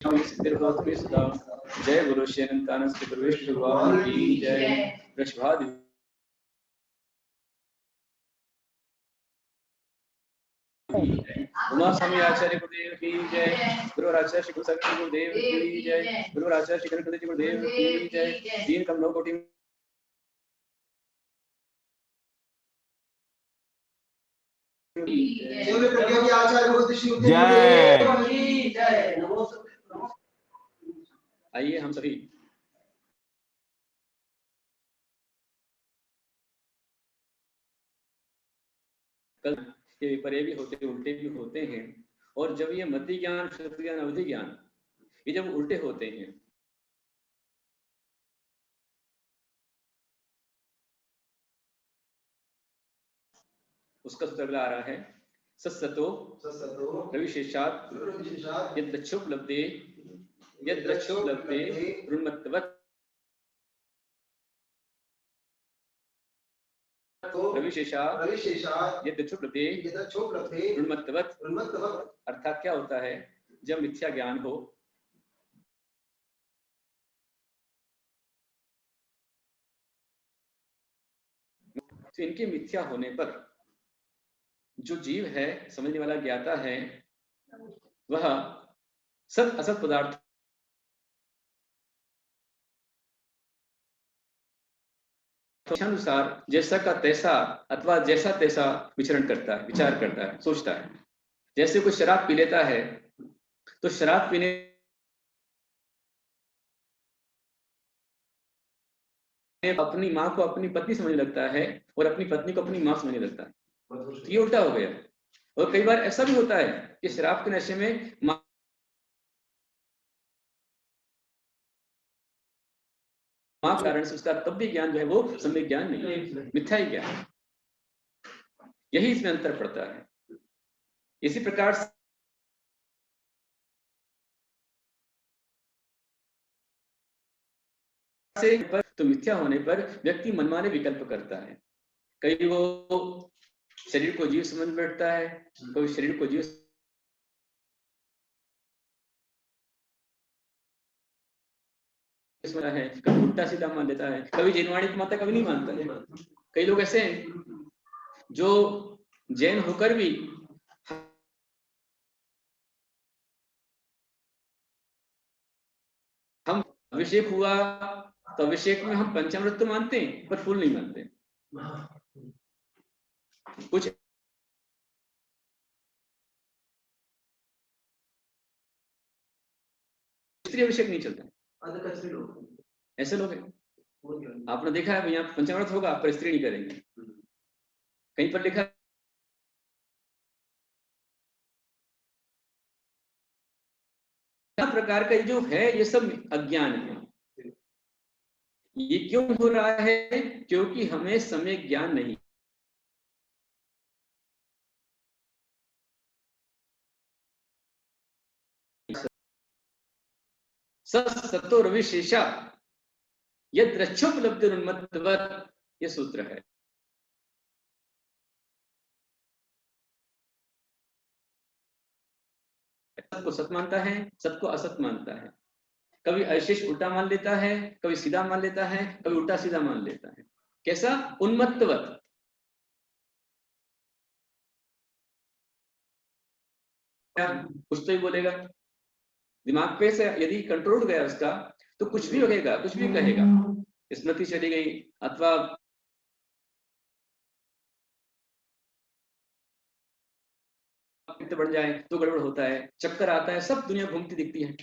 जय गुरु श्री गुरु भगवान की जय। वृषभादि उमा स्वामी आचार्य गुरुदेव की जय। गुरु आचार्य श्री गुरु गुरुदेव की जय। गुरु आचार्य श्री गणपति गुरुदेव की जय। तीन कमलों कोटि जय। आइए हम सभी कल ये विपर्य भी होते उल्टे भी होते हैं, और जब ये मति ज्ञान, शक्ति ज्ञान, अवधि ज्ञान ये जब उल्टे होते हैं उसका सूत्र अगला आ रहा है। सत्सतो रविशेषात् यद्रक्षोपलब्धे ऋण्मत्वत् रविशेषात् यद्रक्षोपलब्धे ऋण्मत्वत्। अर्थात क्या होता है, जब मिथ्या ज्ञान हो तो इनके मिथ्या होने पर जो जीव है, समझने वाला ज्ञाता है, वह सत असत पदार्थ अनुसार जैसा का तैसा अथवा जैसा तैसा विचरण करता है, विचार करता है, सोचता है। जैसे कोई शराब पी लेता है तो शराब पीने अपनी माँ को अपनी पत्नी समझने लगता है और अपनी पत्नी को अपनी माँ समझने लगता है, तो ये उल्टा हो गया। और कई बार ऐसा भी होता है कि शराब के नशे में माँ के कारण से उसका तब भी ज्ञान जो है वो सम्यक ज्ञान नहीं है, मिथ्या ही ज्ञान। यही इसमें अंतर पड़ता है। इसी प्रकार से पर तो मिथ्या होने पर व्यक्ति मनमाने विकल्प करता है। कई वो शरीर को जीव समझ बैठता है, कोई शरीर को जीव है, कभी उल्टा सीधा मान लेता है, कभी जैनवाणी को मानता, कभी नहीं मानता है। कई लोग ऐसे हैं जो जैन होकर भी हम अभिषेक हुआ तो अभिषेक में हम पंचामृत तो मानते हैं पर फूल नहीं मानते। कुछ स्त्री अभिषेक नहीं चलता, ऐसे लोग हैं। आपने देखा है यहाँ पंचामृत होगा पर स्त्री नहीं करेंगे। कहीं पर लिखा प्रकार का जो है ये सब अज्ञान है। ये क्यों हो रहा है? क्योंकि हमें समय ज्ञान नहीं। सत्तो रविशेषा यद्रक्षोपलब्धि उन्मत्तवत्, ये सूत्र है। सत को सत मानता है, सत को असत मानता है। कभी अशेष उल्टा मान लेता है, कभी सीधा मान लेता है, कभी उल्टा सीधा मान लेता है। कैसा? उन्मत्तवत्। कुछ तो ही बोलेगा, दिमाग पे से यदि कंट्रोल गया उसका तो कुछ भी होगा, कुछ भी कहेगा। स्मृति चली गई अथवा बढ़ जाए तो गड़बड़ होता है, चक्कर आता है, सब दुनिया घूमती दिखती है।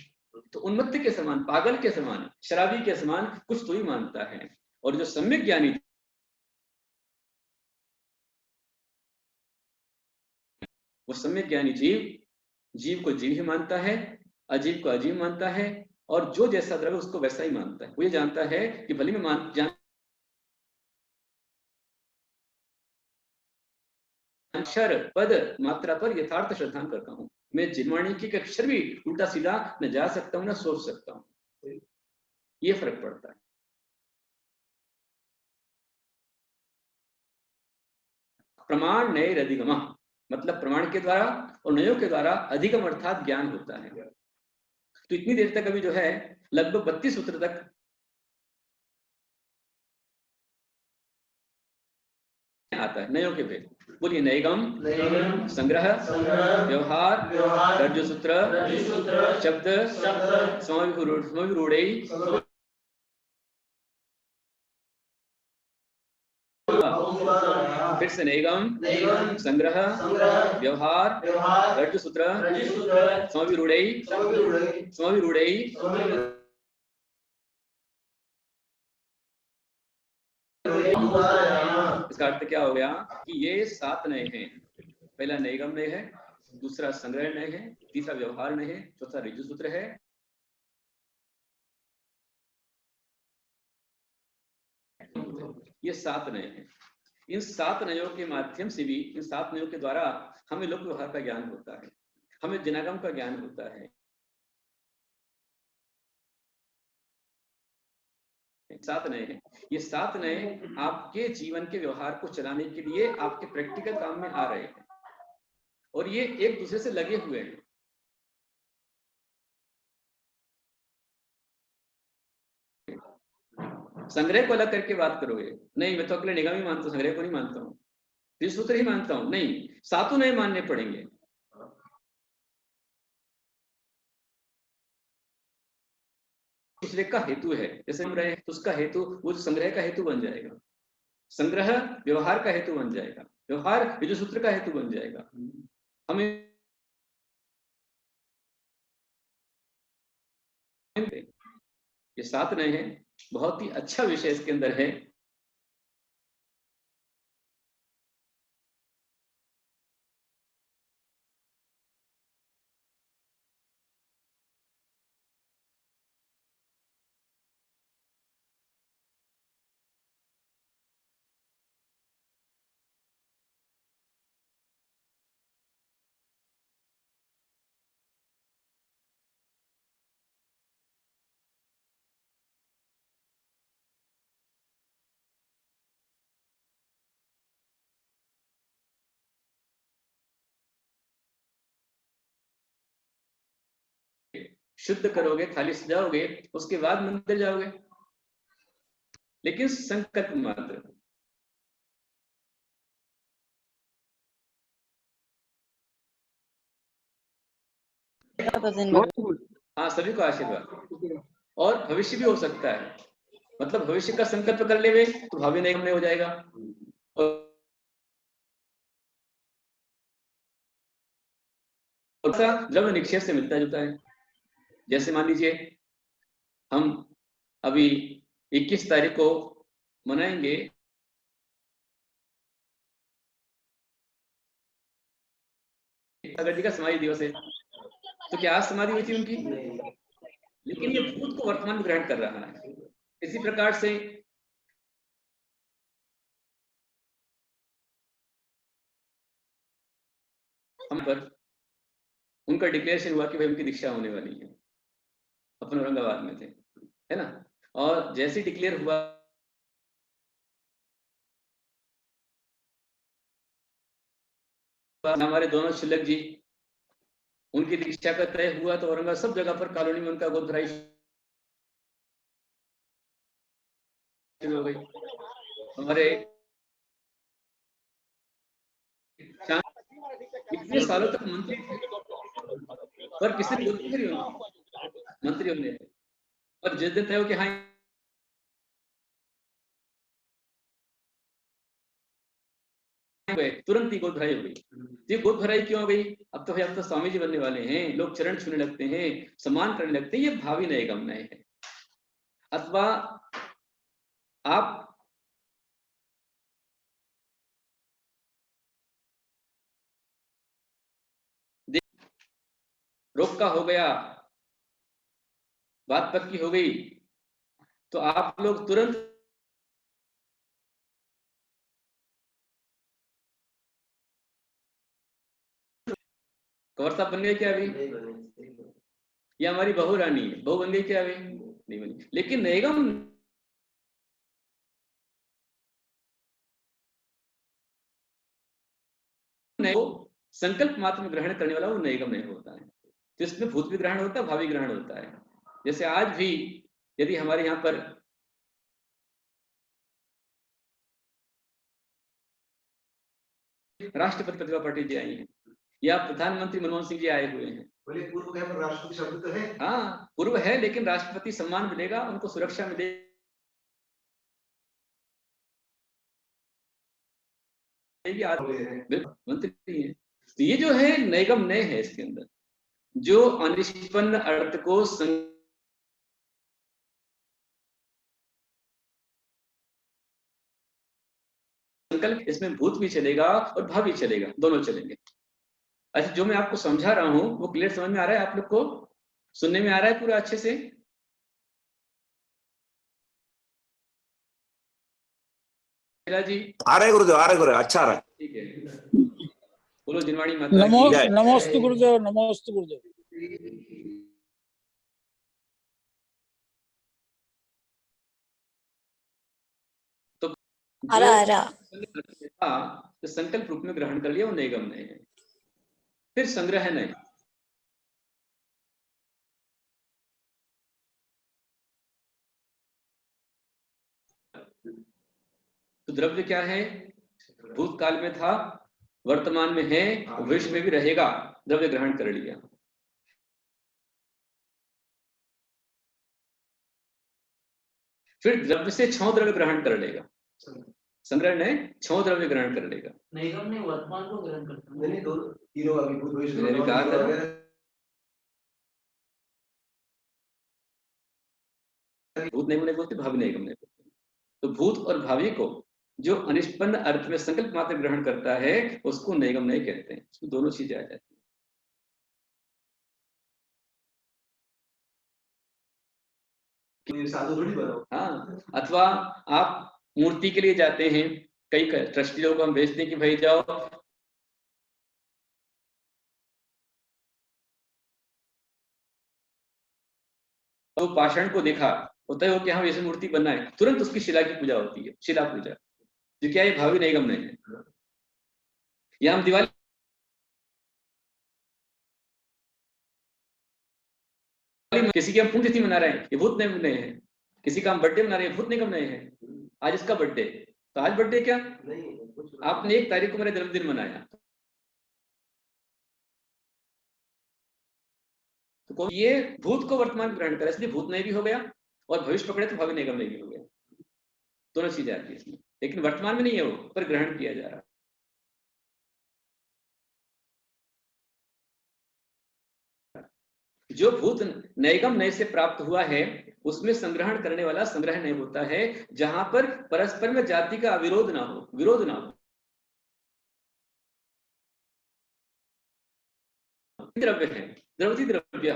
तो उन्मत्त के समान, पागल के समान, शराबी के समान कुछ तो ही मानता है। और जो सम्यक ज्ञानी वो सम्यक ज्ञानी जीव को जीव ही मानता है, अजीव को अजीव मानता है, और जो जैसा द्रव्य उसको वैसा ही मानता है। वो ये जानता है कि भले मैं अक्षर पद मात्रा पर यथार्थ श्रद्धान करता हूँ। मैं जिनवाणी की अक्षर भी उल्टा सीधा न जा सकता हूँ न सोच सकता हूँ। ये फर्क पड़ता है। प्रमाण नए अधिगम, मतलब प्रमाण के द्वारा और नयों के द्वारा अधिगम अर्थात ज्ञान होता है। तो इतनी देर तक अभी जो है लगभग 32 सूत्र तक आता है नयों के भेद। बोलिए नैगम, संग्रह, व्यवहार, रज्जु सूत्र, शब्द, समविरूढ़, फिर से नैगम, संग्रह, व्यवहार, रज्जु सूत्र, समविरूढ़, इसका अर्थ क्या हो गया कि ये 7 नए हैं। पहला नैगम नय है, दूसरा संग्रह नय है, तीसरा व्यवहार नय है, चौथा ऋजु सूत्र है, ये 7 नय हैं। इन 7 नयों के माध्यम से भी, इन 7 नयों के द्वारा हमें लोक व्यवहार का ज्ञान होता है, हमें जनागम का ज्ञान होता है। 7 नए हैं। ये 7 नए आपके जीवन के व्यवहार को चलाने के लिए आपके प्रैक्टिकल काम में आ रहे हैं और ये एक दूसरे से लगे हुए हैं। संग्रह को अलग करके बात करोगे, नहीं मैं तो अकेले निगम ही मानता हूं, संग्रह को नहीं मानता हूं, ऋजु सूत्र ही मानता हूं, नहीं, 7 नए मानने पड़ेंगे। दूसरे का हेतु है, जैसे हम रहे तो उसका हेतु वो संग्रह का हेतु बन जाएगा, संग्रह व्यवहार का हेतु बन जाएगा, व्यवहार ऋजु सूत्र का हेतु बन जाएगा। हमें ये 7 नए हैं, बहुत ही अच्छा विषय इसके अंदर है। शुद्ध करोगे, थाली सजाओगे, उसके बाद मंदिर जाओगे, लेकिन संकल्प मात्र। हाँ, सभी को आशीर्वाद। और भविष्य भी हो सकता है, मतलब भविष्य का संकल्प कर लेवे तो भावी निगम में हो जाएगा। और द्रव्य निक्षेप से मिलता जुलता है। जैसे मान लीजिए हम अभी 21 तारीख को मनाएंगे जी का समाधि दिवस है, तो क्या आज समाधि हुई थी उनकी? लेकिन ये भूत को वर्तमान में ग्रहण कर रहा है। इसी प्रकार से हम पर उनका डिक्लेरेशन हुआ कि भाई उनकी दीक्षा होने वाली है, अपन औरंगाबाद में थे, है ना, और जैसे डिक्लेयर हुआ हमारे दोनों शिलक जी, उनकी दीक्षा का तय हुआ तो औरंगाबाद सब जगह पर कॉलोनी में उनका गोद भराई शुरू हो गई। हमारे इतने सालों तक मंत्री थे पर किसी ने मंत्री होने, और जिस दिन तय हो कि हाँ तुरंत ही गोद भराई हो गई। ये गोद भराई क्यों हो गई? अब तो स्वामी जी बनने वाले हैं, लोग चरण छूने लगते हैं, सम्मान करने लगते हैं, ये भावी नए गम नए है। अथवा आप रोग का हो गया, बात पक्की हो गई, तो आप लोग तुरंत कवर साहब बन गए क्या अभी? ये हमारी बहू रानी है, बहू बन गई क्या अभी? नहीं बनी। लेकिन नएगम संकल्प मात्र में ग्रहण करने वाला वो नएगम नहीं होता है। तो इसमें भूत भी ग्रहण होता है, भावी ग्रहण होता है। जैसे आज भी यदि हमारे यहाँ पर राष्ट्रपति प्रतिभा पाटिल जी आई हैं या प्रधानमंत्री मनमोहन सिंह जी आए हुए हैं, बोले पूर्व है पर राष्ट्रपति शब्द तो है। हाँ पूर्व है, लेकिन राष्ट्रपति सम्मान मिलेगा, उनको सुरक्षा मिलेगी, मंत्री है। तो ये जो है नैगम नय है, इसके अंदर जो अनिष्पन्न अर्थ को संकल्प, इसमें भूत भी चलेगा और भावी चलेगा, दोनों चलेंगे। अच्छा, जो मैं आपको समझा रहा हूं वो क्लियर समझ में आ रहा है? आप लोग को सुनने में आ रहा है पूरा अच्छे से? जी आ रहे गुरुदेव, आ रहे गुरुदेव, अच्छा आ रहा है। ठीक है, बोलो जिनवाणी माता की जय। नमोस्तु गुरुदेव, नमोस्तु गुरुदेव। तो जो संकल्प रूप में ग्रहण कर लिया वो नैगम नय है। फिर संग्रह नय, तो द्रव्य क्या है? भूतकाल में था, वर्तमान में है, भविष्य में भी रहेगा, द्रव्य ग्रहण कर लिया। फिर द्रव्य से छौ द्रव्य ग्रहण कर लेगा, संग्रह ने छौ द्रव्य ग्रहण कर लेगा। नैगम ने वर्तमान को ग्रहण करता है। नहीं, दोनों तीनों अभी भूत भविष्य मैंने कहा था भूत नैगम नहीं बोलते, भावी नैगम नहीं बोलते। तो भूत और भावी को जो अनिष्पन्न अर्थ में संकल्प मात्र ग्रहण करता है उसको नैगम नहीं कहते हैं, उसमें दोनों चीजें आ जाती हैं। साधु थोड़ी बनो। हाँ, अथवा आप मूर्ति के लिए जाते हैं, कई ट्रस्टी लोग हम भेजते हैं कि भाई जाओ तो पाषाण को देखा, होता है वो कि हाँ ऐसी मूर्ति बनना है, तुरंत उसकी शिला की पूजा होती है, शिला पूजा, जो क्या ये भावी नैगम नहीं है। या हम दिवाली किसी की हम पुण्यतिथि मना रहे हैं, ये भूत नैगम नहीं है। किसी का हम बर्थडे मना रहे हैं, भूत नैगम नहीं है। आज इसका बर्थडे, तो आज बर्थडे क्या, आपने 1 तारीख को मेरा जन्मदिन मनाया, तो ये भूत को वर्तमान ग्रहण करा, इसलिए भूत नहीं भी हो गया, और भविष्य पकड़े तो भावी नैगम नहीं भी हो गया। दोनों चीजें आती है इसमें, लेकिन वर्तमान में नहीं है वो, पर ग्रहण किया जा रहा है। जो भूत नैगम नय से प्राप्त हुआ है उसमें संग्रहण करने वाला संग्रह नहीं होता है, जहां पर परस्पर में जाति का अविरोध ना हो, विरोध ना हो। द्रव्य है, द्रवती द्रव्य,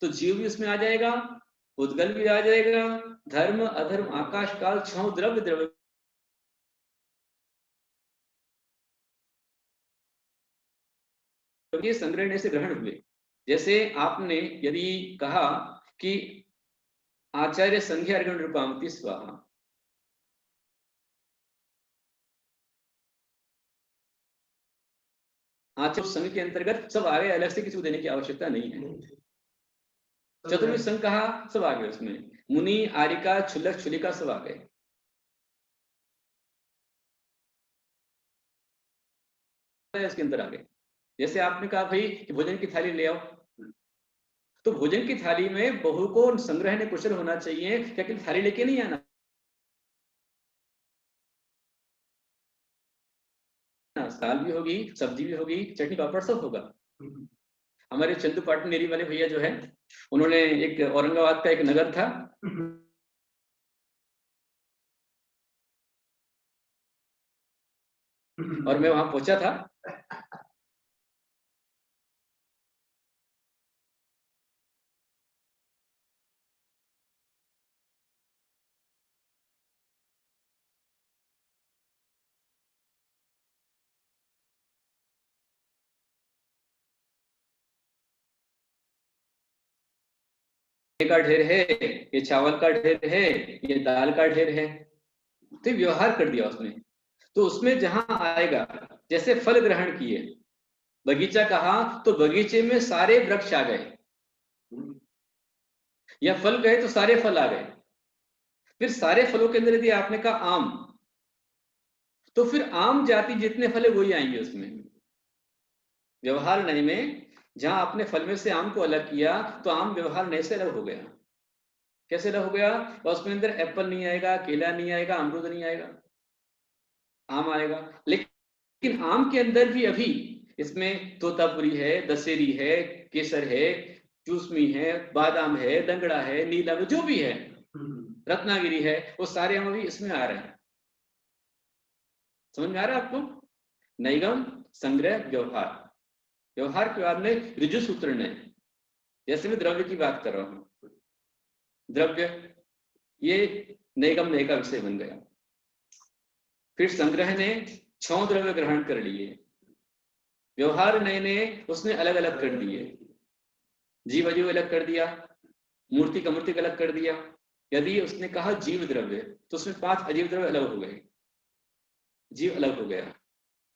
तो जीव भी उसमें आ जाएगा, उद्गल भी आ जाएगा, धर्म अधर्म आकाश काल छौ द्रव्य द्रव्य ये संग्रहण से ग्रहण हुए। जैसे आपने यदि कहा कि आचार्य संध्या अर्घण रूपामति स्वाहा, आचार्य संघ के अंतर्गत सब आ गए, अलग से किसी को देने की आवश्यकता नहीं है। चतुर्विध संघ कहा, सब आ गए उसमें, मुनि आरिका छुल्लक छुलिका सब आ गए। इसके अंदर आ गए। जैसे आपने कहा भाई कि भोजन की थाली ले आओ, तो भोजन की थाली में बहु को संग्रह ने कुशल होना चाहिए, क्या कि थाली लेके नहीं आना, दाल भी होगी, सब्जी भी होगी, चटनी पापड़ सब होगा। हमारे चंदू पाटनेरी वाले भैया जो है, उन्होंने एक औरंगाबाद का एक नगर था, और मैं वहां पहुंचा था, का ढेर है, ये चावल का ढेर है, ये दाल का ढेर है, तो व्यवहार कर दिया उसने। तो उसमें जहां आएगा, जैसे फल ग्रहण किए, बगीचा कहा तो बगीचे में सारे वृक्ष आ गए, या फल गए तो सारे फल आ गए। फिर सारे फलों के अंदर यदि आपने कहा आम, तो फिर आम जाति जितने फल है वही आएंगे उसमें। व्यवहार नय में जहां आपने फल में से आम को अलग किया तो आम व्यवहार नय से अलग हो गया। कैसे अलग हो गया? और उसमें अंदर एप्पल नहीं आएगा, केला नहीं आएगा, अमरूद नहीं आएगा, आम आएगा। लेकिन आम के अंदर भी अभी इसमें तोतापुरी है, दशहरी है, केसर है, चूसमी है, बादाम है, दंगड़ा है, नीला है, जो भी है, रत्नागिरी है, वो सारे आम अभी इसमें आ रहे हैं। समझ में आ रहा है आपको? नैगम, संग्रह, व्यवहार। व्यवहार के बाद में ऋजु सूत्र ने, जैसे मैं द्रव्य की बात कर रहा हूं, द्रव्य ये नैगम नय का विषय बन गया। फिर संग्रह ने 6 द्रव्य ग्रहण कर लिए, व्यवहार नय ने उसने अलग अलग कर दिए, जीव अजीव अलग कर दिया, मूर्ति का मूर्ति अलग कर दिया। यदि उसने कहा जीव द्रव्य तो उसमें 5 अजीव द्रव्य अलग हो गए, जीव अलग हो गया।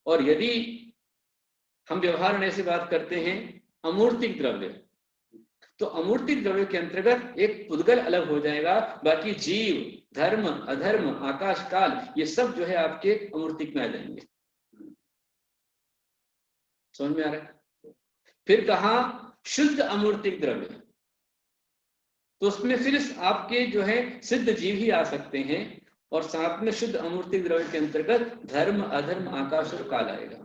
और यदि हम व्यवहार नय से बात करते हैं अमूर्तिक द्रव्य, तो अमूर्तिक द्रव्य के अंतर्गत एक पुद्गल अलग हो जाएगा, बाकी जीव, धर्म, अधर्म, आकाश, काल, ये सब जो है आपके अमूर्तिक में आ जाएंगे। समझ में आ रहा है? फिर कहा शुद्ध अमूर्तिक द्रव्य, तो उसमें फिर आपके जो है सिद्ध जीव ही आ सकते हैं, और साथ में शुद्ध अमूर्तिक द्रव्य के अंतर्गत धर्म, अधर्म, आकाश और काल आएगा।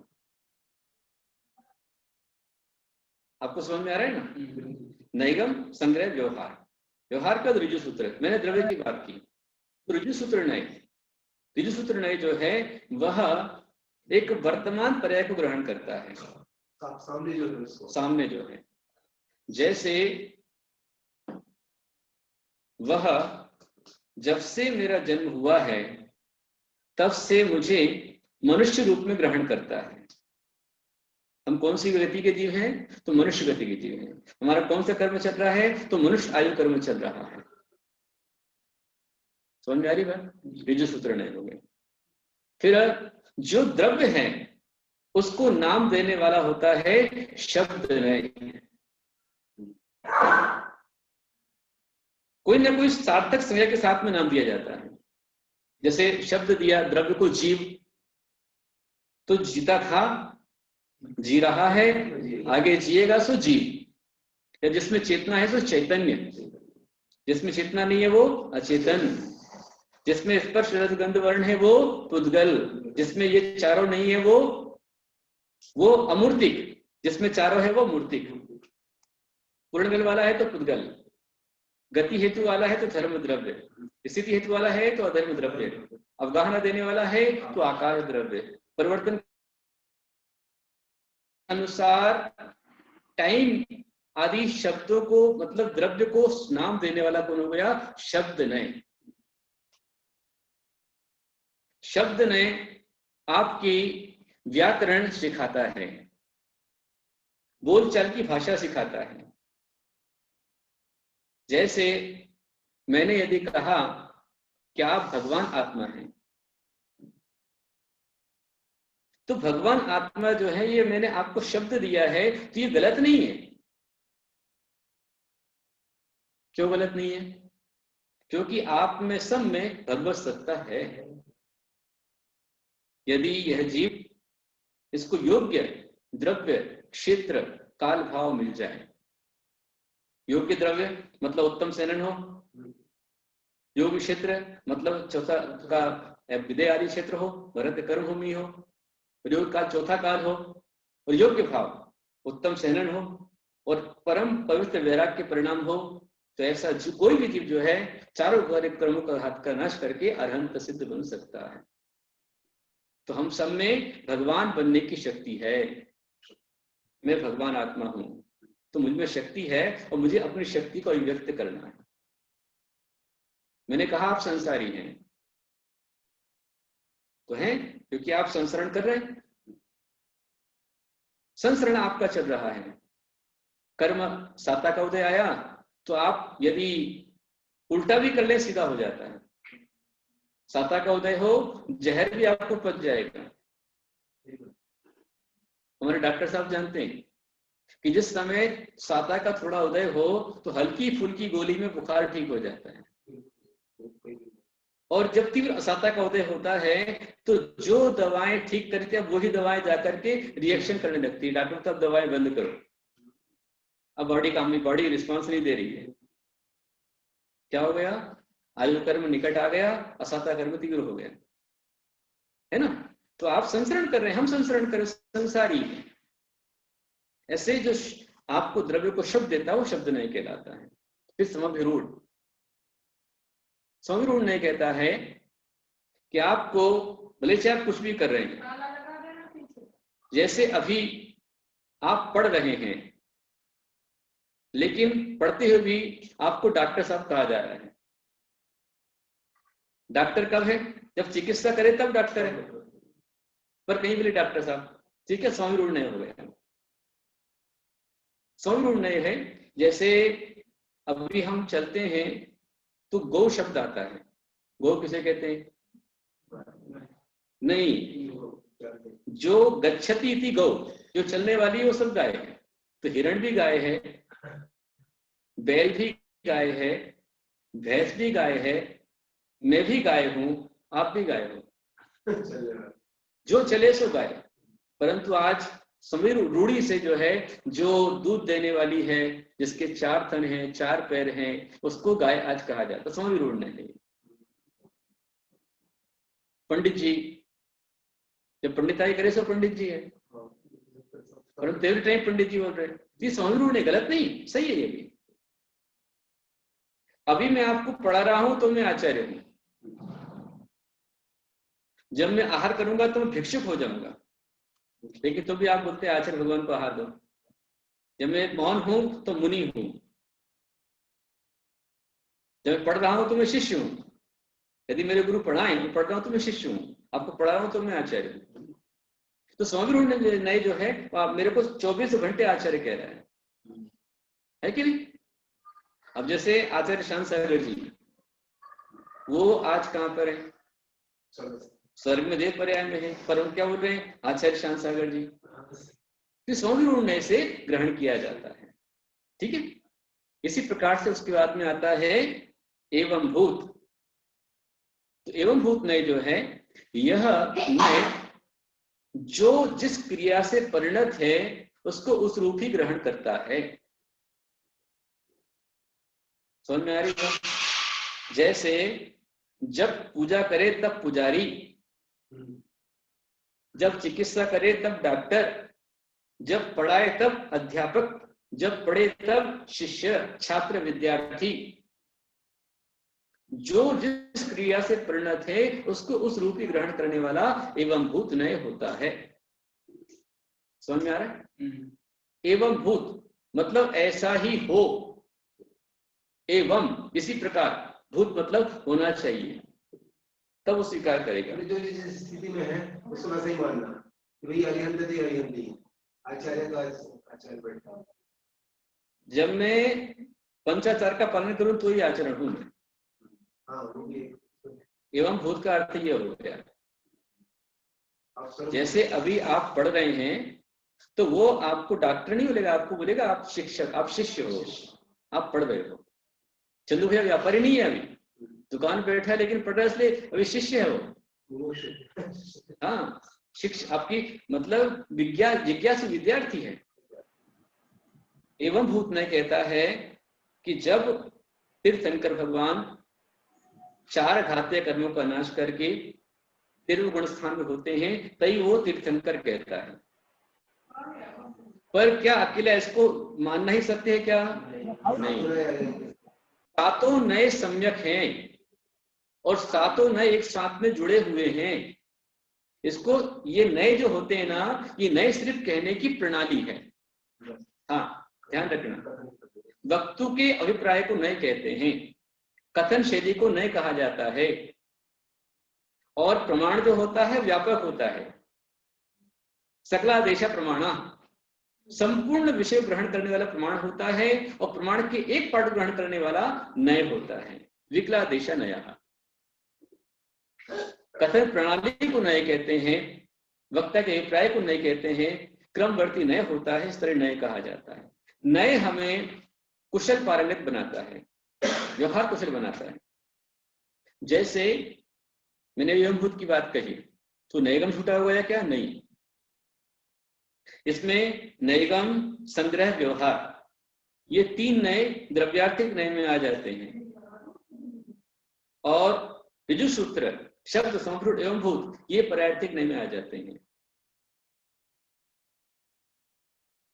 आपको समझ में आ रहा है ना? नैगम, संग्रह, व्यवहार। व्यवहार का ऋजु सूत्र, मैंने द्रव्य की बात की, तो ऋजु सूत्र नय, ऋजु सूत्र नय जो है वह एक वर्तमान पर्याय को ग्रहण करता है। सामने जो है उसको, सामने जो है, जैसे वह जब से मेरा जन्म हुआ है तब से मुझे मनुष्य रूप में ग्रहण करता है। हम कौन सी गति के जीव हैं? तो मनुष्य गति के जीव हैं। हमारा कौन सा कर्म चल रहा है? तो मनुष्य आयु कर्म चल रहा है। समझ में आ रही बात? ऋजु सूत्र नय हो गए। फिर जो द्रव्य है उसको नाम देने वाला होता है शब्द नय। कोई ना कोई सार्थक संज्ञा के साथ में नाम दिया जाता है। जैसे शब्द दिया द्रव्य को जीव, तो जीता था, जी रहा है, आगे जिएगा सो जीव। या जिसमें चेतना है सो चैतन्य, जिसमें चेतना नहीं है वो अचेतन, जिसमें स्पर्श रस गंध वर्ण है वो पुद्गल, जिसमें ये चारों नहीं है वो अमूर्तिक, जिसमें चारों है वो मूर्तिक। पूर्णगल वाला है तो पुद्गल, गति हेतु वाला है तो धर्म द्रव्य, स्थिति हेतु वाला है तो अधर्म द्रव्य, अवगाहना देने वाला है तो आकाश द्रव्य। परिवर्तन अनुसार टाइम आदि शब्दों को, मतलब द्रव्य को नाम देने वाला कौन हो गया? शब्द नय। शब्द नय आपकी व्याकरण सिखाता है, बोलचाल की भाषा सिखाता है। जैसे मैंने यदि कहा कि आप भगवान आत्मा हैं, तो भगवान आत्मा जो है ये मैंने आपको शब्द दिया है, तो ये गलत नहीं है। क्यों गलत नहीं है? क्योंकि आप में सब में भगवत सत्ता है। यदि यह जीव, इसको योग्य द्रव्य, क्षेत्र, काल भाव मिल जाए, योग्य द्रव्य मतलब उत्तम सेनन हो, योग्य क्षेत्र मतलब चौथा का विदय आदि क्षेत्र हो, भरत कर्म भूमि हो, योग काल चौथा काल हो, और योग्य भाव उत्तम सेनन हो, और परम पवित्र वैराग्य के परिणाम हो, तो ऐसा कोई भी जीव जो है चारों कर्मों का हाथ का नाश करके अरहंत सिद्ध बन सकता है। तो हम सब में भगवान बनने की शक्ति है। मैं भगवान आत्मा हूं, तो मुझ में शक्ति है और मुझे अपनी शक्ति को अभिव्यक्त करना है। मैंने कहा आप संसारी हैं, तो हैं क्योंकि आप संसरण कर रहे हैं, संसरण आपका चल रहा है। कर्म साता का उदय आया तो आप यदि उल्टा भी कर ले सीधा हो जाता है। साता का उदय हो, जहर भी आपको पच जाएगा। हमारे डॉक्टर साहब जानते हैं कि जिस समय साता का थोड़ा उदय हो तो हल्की फुल्की गोली में बुखार ठीक हो जाता है, और जब तीव्र असाता का उदय होता है तो जो दवाएं ठीक करती है वही दवाएं जाकर के रिएक्शन करने लगती है। डॉक्टर साहब दवाएं बंद करो, अब बॉडी रिस्पॉन्स नहीं दे रही है। क्या हो गया? आयु कर्म निकट आ गया, असाता कर्म तीव्र हो गया, है ना। तो आप संसरण कर रहे हैं, हम संसरण कर रहे हैं, संसारी है। ऐसे जो आपको द्रव्य को शब्द देता है वो शब्द नहीं कहलाता है। फिर समभिरूढ़ नहीं कहता है कि आपको भले से आप कुछ भी कर रहे हैं, जैसे अभी आप पढ़ रहे हैं लेकिन पढ़ते हुए भी आपको डॉक्टर साहब कहा जा रहा है। डॉक्टर कब है? जब चिकित्सा करे तब डॉक्टर है, पर कहीं भी डॉक्टर साहब, ठीक है, समभिरूढ़ नहीं हो गया। समभिरूढ़ नहीं है। जैसे अभी हम चलते हैं तो गौ शब्द आता है। गौ किसे कहते हैं? नहीं, जो गच्छति थी गौ, जो चलने वाली है वो सब गाय है। तो हिरण भी गाय है, बैल भी गाय है, भैंस भी गाय है, मैं भी गाय हूं, आप भी गाय हो, जो चले सो गाय। परंतु आज समीर रूढ़ी से जो है, जो दूध देने वाली है, जिसके 4 थन हैं, 4 पैर हैं, उसको गाय आज कहा जाता है। समीर रूढ़ नहीं। पंडित जी जब पंडिताई करे सो पंडित जी है, परंतु एवरी टाइम पंडित जी बोल रहे हैं। ये समीर रूढ़ नहीं, गलत नहीं, सही है ये भी। अभी मैं आपको पढ़ा रहा हूं तो मैं आचार्य हूं, जब मैं आहार करूंगा तो मैं भिक्षुक हो जाऊंगा, लेकिन तो भी आप बोलते हैं आचार्य भगवान को आहार दो। जब मैं मौन हूं तो मुनि हूं, जब मैं पढ़ रहा हूं तो मैं शिष्य हूं। यदि मेरे गुरु पढ़ाएं, मैं पढ़ रहा हूं तो मैं शिष्य हूं, आपको पढ़ा रहा हूं तो मैं आचार्य हूं। तो स्वामी रूढ़ नए जो है आप मेरे को 24 घंटे आचार्य कह रहा है कि नहीं। अब जैसे आचार्य शांत सागर जी, वो आज कहां पर है? स्वर्ग में देव पर्याय में है, पर हम क्या बोल रहे हैं? आचार्य शांत सागर जी। तो स्वामी रूढ़ नए से ग्रहण किया जाता है, ठीक है। इसी प्रकार से उसके बाद में आता है एवं भूत। तो एवं भूत नए जो है, यह नए जो जिस क्रिया से परिणत है उसको उस रूप ही ग्रहण करता है। समझ में आ रही है? जैसे जब पूजा करे तब पुजारी, जब चिकित्सा करे तब डॉक्टर, जब पढ़ाए तब अध्यापक, जब पढ़े तब शिष्य, छात्र, विद्यार्थी। जो जिस क्रिया से परिणत है उसको उस रूप ही ग्रहण करने वाला एवं भूत नय होता है। समझ में आ रहा है? एवं भूत मतलब ऐसा ही हो, एवं इसी प्रकार, भूत मतलब होना चाहिए, तब वो स्वीकार करेगा। जो जिस स्थिति में है उसको वैसे ही मानना, वही अरिहंत थी अरिहंती, आचार्य का आचार्य बैठा। जब मैं पंचाचार का पालन करूं तो ही आचरण हूं मैं। एवं भूत का अर्थ यह हो गया, जैसे अभी आप पढ़ रहे हैं तो वो आपको डॉक्टर नहीं बोलेगा, आपको बोलेगा आप शिक्षक, आप शिष्य हो, आप पढ़ रहे हो। चंदू भैया व्यापारी नहीं है, अभी दुकान पे बैठा है लेकिन पढ़ रहा है, इसलिए अभी शिष्य है वो। हाँ, शिक्षा आपकी मतलब जिज्ञासु विद्यार्थी है। एवं भूत ने कहता है कि जब तीर्थंकर भगवान 4 घातीय कर्मों का नाश करके तिरुगुण स्थान में होते हैं, तभी वो तीर्थंकर कहता है। पर क्या अकेला इसको मानना ही सत्य है क्या? नहीं, सातों नए सम्यक हैं और सातों नए एक साथ में जुड़े हुए हैं। इसको ये नए जो होते हैं ना, ये नए सिर्फ कहने की प्रणाली है। हाँ, ध्यान रखना, वक्तु के अभिप्राय को नए कहते हैं, कथन शैली को नए कहा जाता है, और प्रमाण जो होता है व्यापक होता है। सकलादेश प्रमाणा, संपूर्ण विषय ग्रहण करने वाला प्रमाण होता है, और प्रमाण के एक पार्ट ग्रहण करने वाला नय होता है। विकलादेश नया, कथन प्रणाली को नए कहते हैं, वक्ता के अभिप्राय को नए कहते हैं, क्रमवर्ती नय होता है, इस तरह नय कहा जाता है। नय हमें कुशल पारंगत बनाता है, व्यवहार कुशल बनाता है। जैसे मैंने एवंभूत की बात कही, तो नयगम छूटा हुआ है क्या? नहीं। इसमें नयगम, संग्रह, व्यवहार, ये 3 नए द्रव्यार्थिक नय में आ जाते हैं। और ऋजु सूत्र, शब्द, संफ्रुट एवं भूत, ये परार्थिक नय में आ जाते हैं।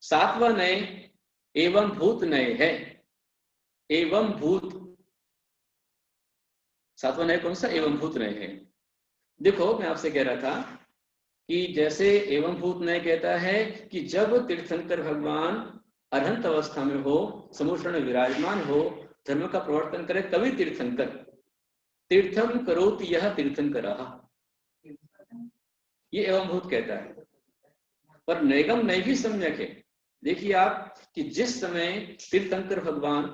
7वां नय एवं भूत नय है। एवं भूत, 7वां नय कौन सा? एवं भूत नय है। देखो, मैं आपसे कह रहा था कि जैसे एवं भूत नय कहता है कि जब तीर्थंकर भगवान अरहंत अवस्था में हो, समुद्र में विराजमान हो, धर्म का प्रवर्तन करे, तभी तीर्थंकर। तीर्थम करोति यह तीर्थंकरः, ये एवं भूत कहता है। पर नैगम नय भी सम्यक है। देखिए आप कि जिस समय तीर्थंकर भगवान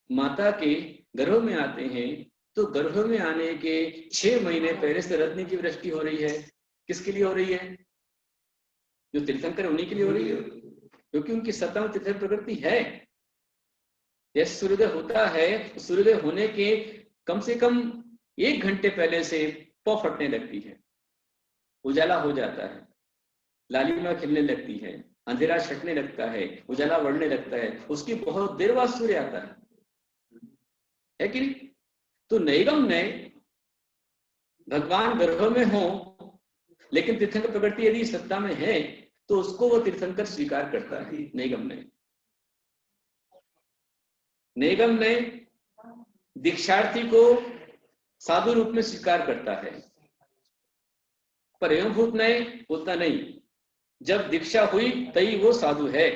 माता के गर्भ में आते हैं, तो गर्भ में आने के 6 महीने पहले से रत्न की वृष्टि हो रही है। किसके लिए हो रही है? जो तीर्थंकर उन्हीं के लिए हो रही है, क्योंकि उनकी सत्ता में तीर्थंकर प्रकृति है। जैसे सूर्योदय होता है, सूर्योदय होने के कम से कम 1 घंटे पहले से पौ फटने लगती है, उजाला हो जाता है, लालिमा खिलने लगती है, अंधेरा छटने लगता है, उजाला बढ़ने लगता है। उसकी बहुत देर बाद सूर्य आता है कि नहीं? तो नैगम नय भगवान गर्भ में हो, लेकिन तीर्थंकर प्रकृति यदि सत्ता में है, तो उसको वो तीर्थंकर स्वीकार करता है। नैगम नय, नैगम नय दीक्षार्थी को साधु रूप में स्वीकार करता है, पर एवंभूत नय होता नहीं। जब दीक्षा हुई तभी वो साधु है।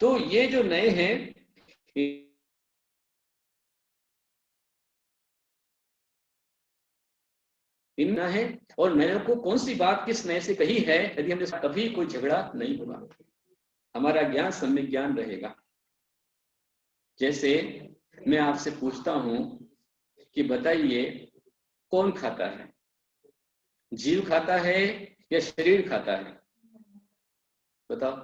तो ये जो नय हैं, इनना है। और नय को कौन सी बात किस नय से कही है, यदि हमने कभी कोई झगड़ा नहीं होगा, हमारा ज्ञान सम्यक ज्ञान रहेगा। जैसे मैं आपसे पूछता हूं कि बताइए कौन खाता है? जीव खाता है या शरीर खाता है? बताओ,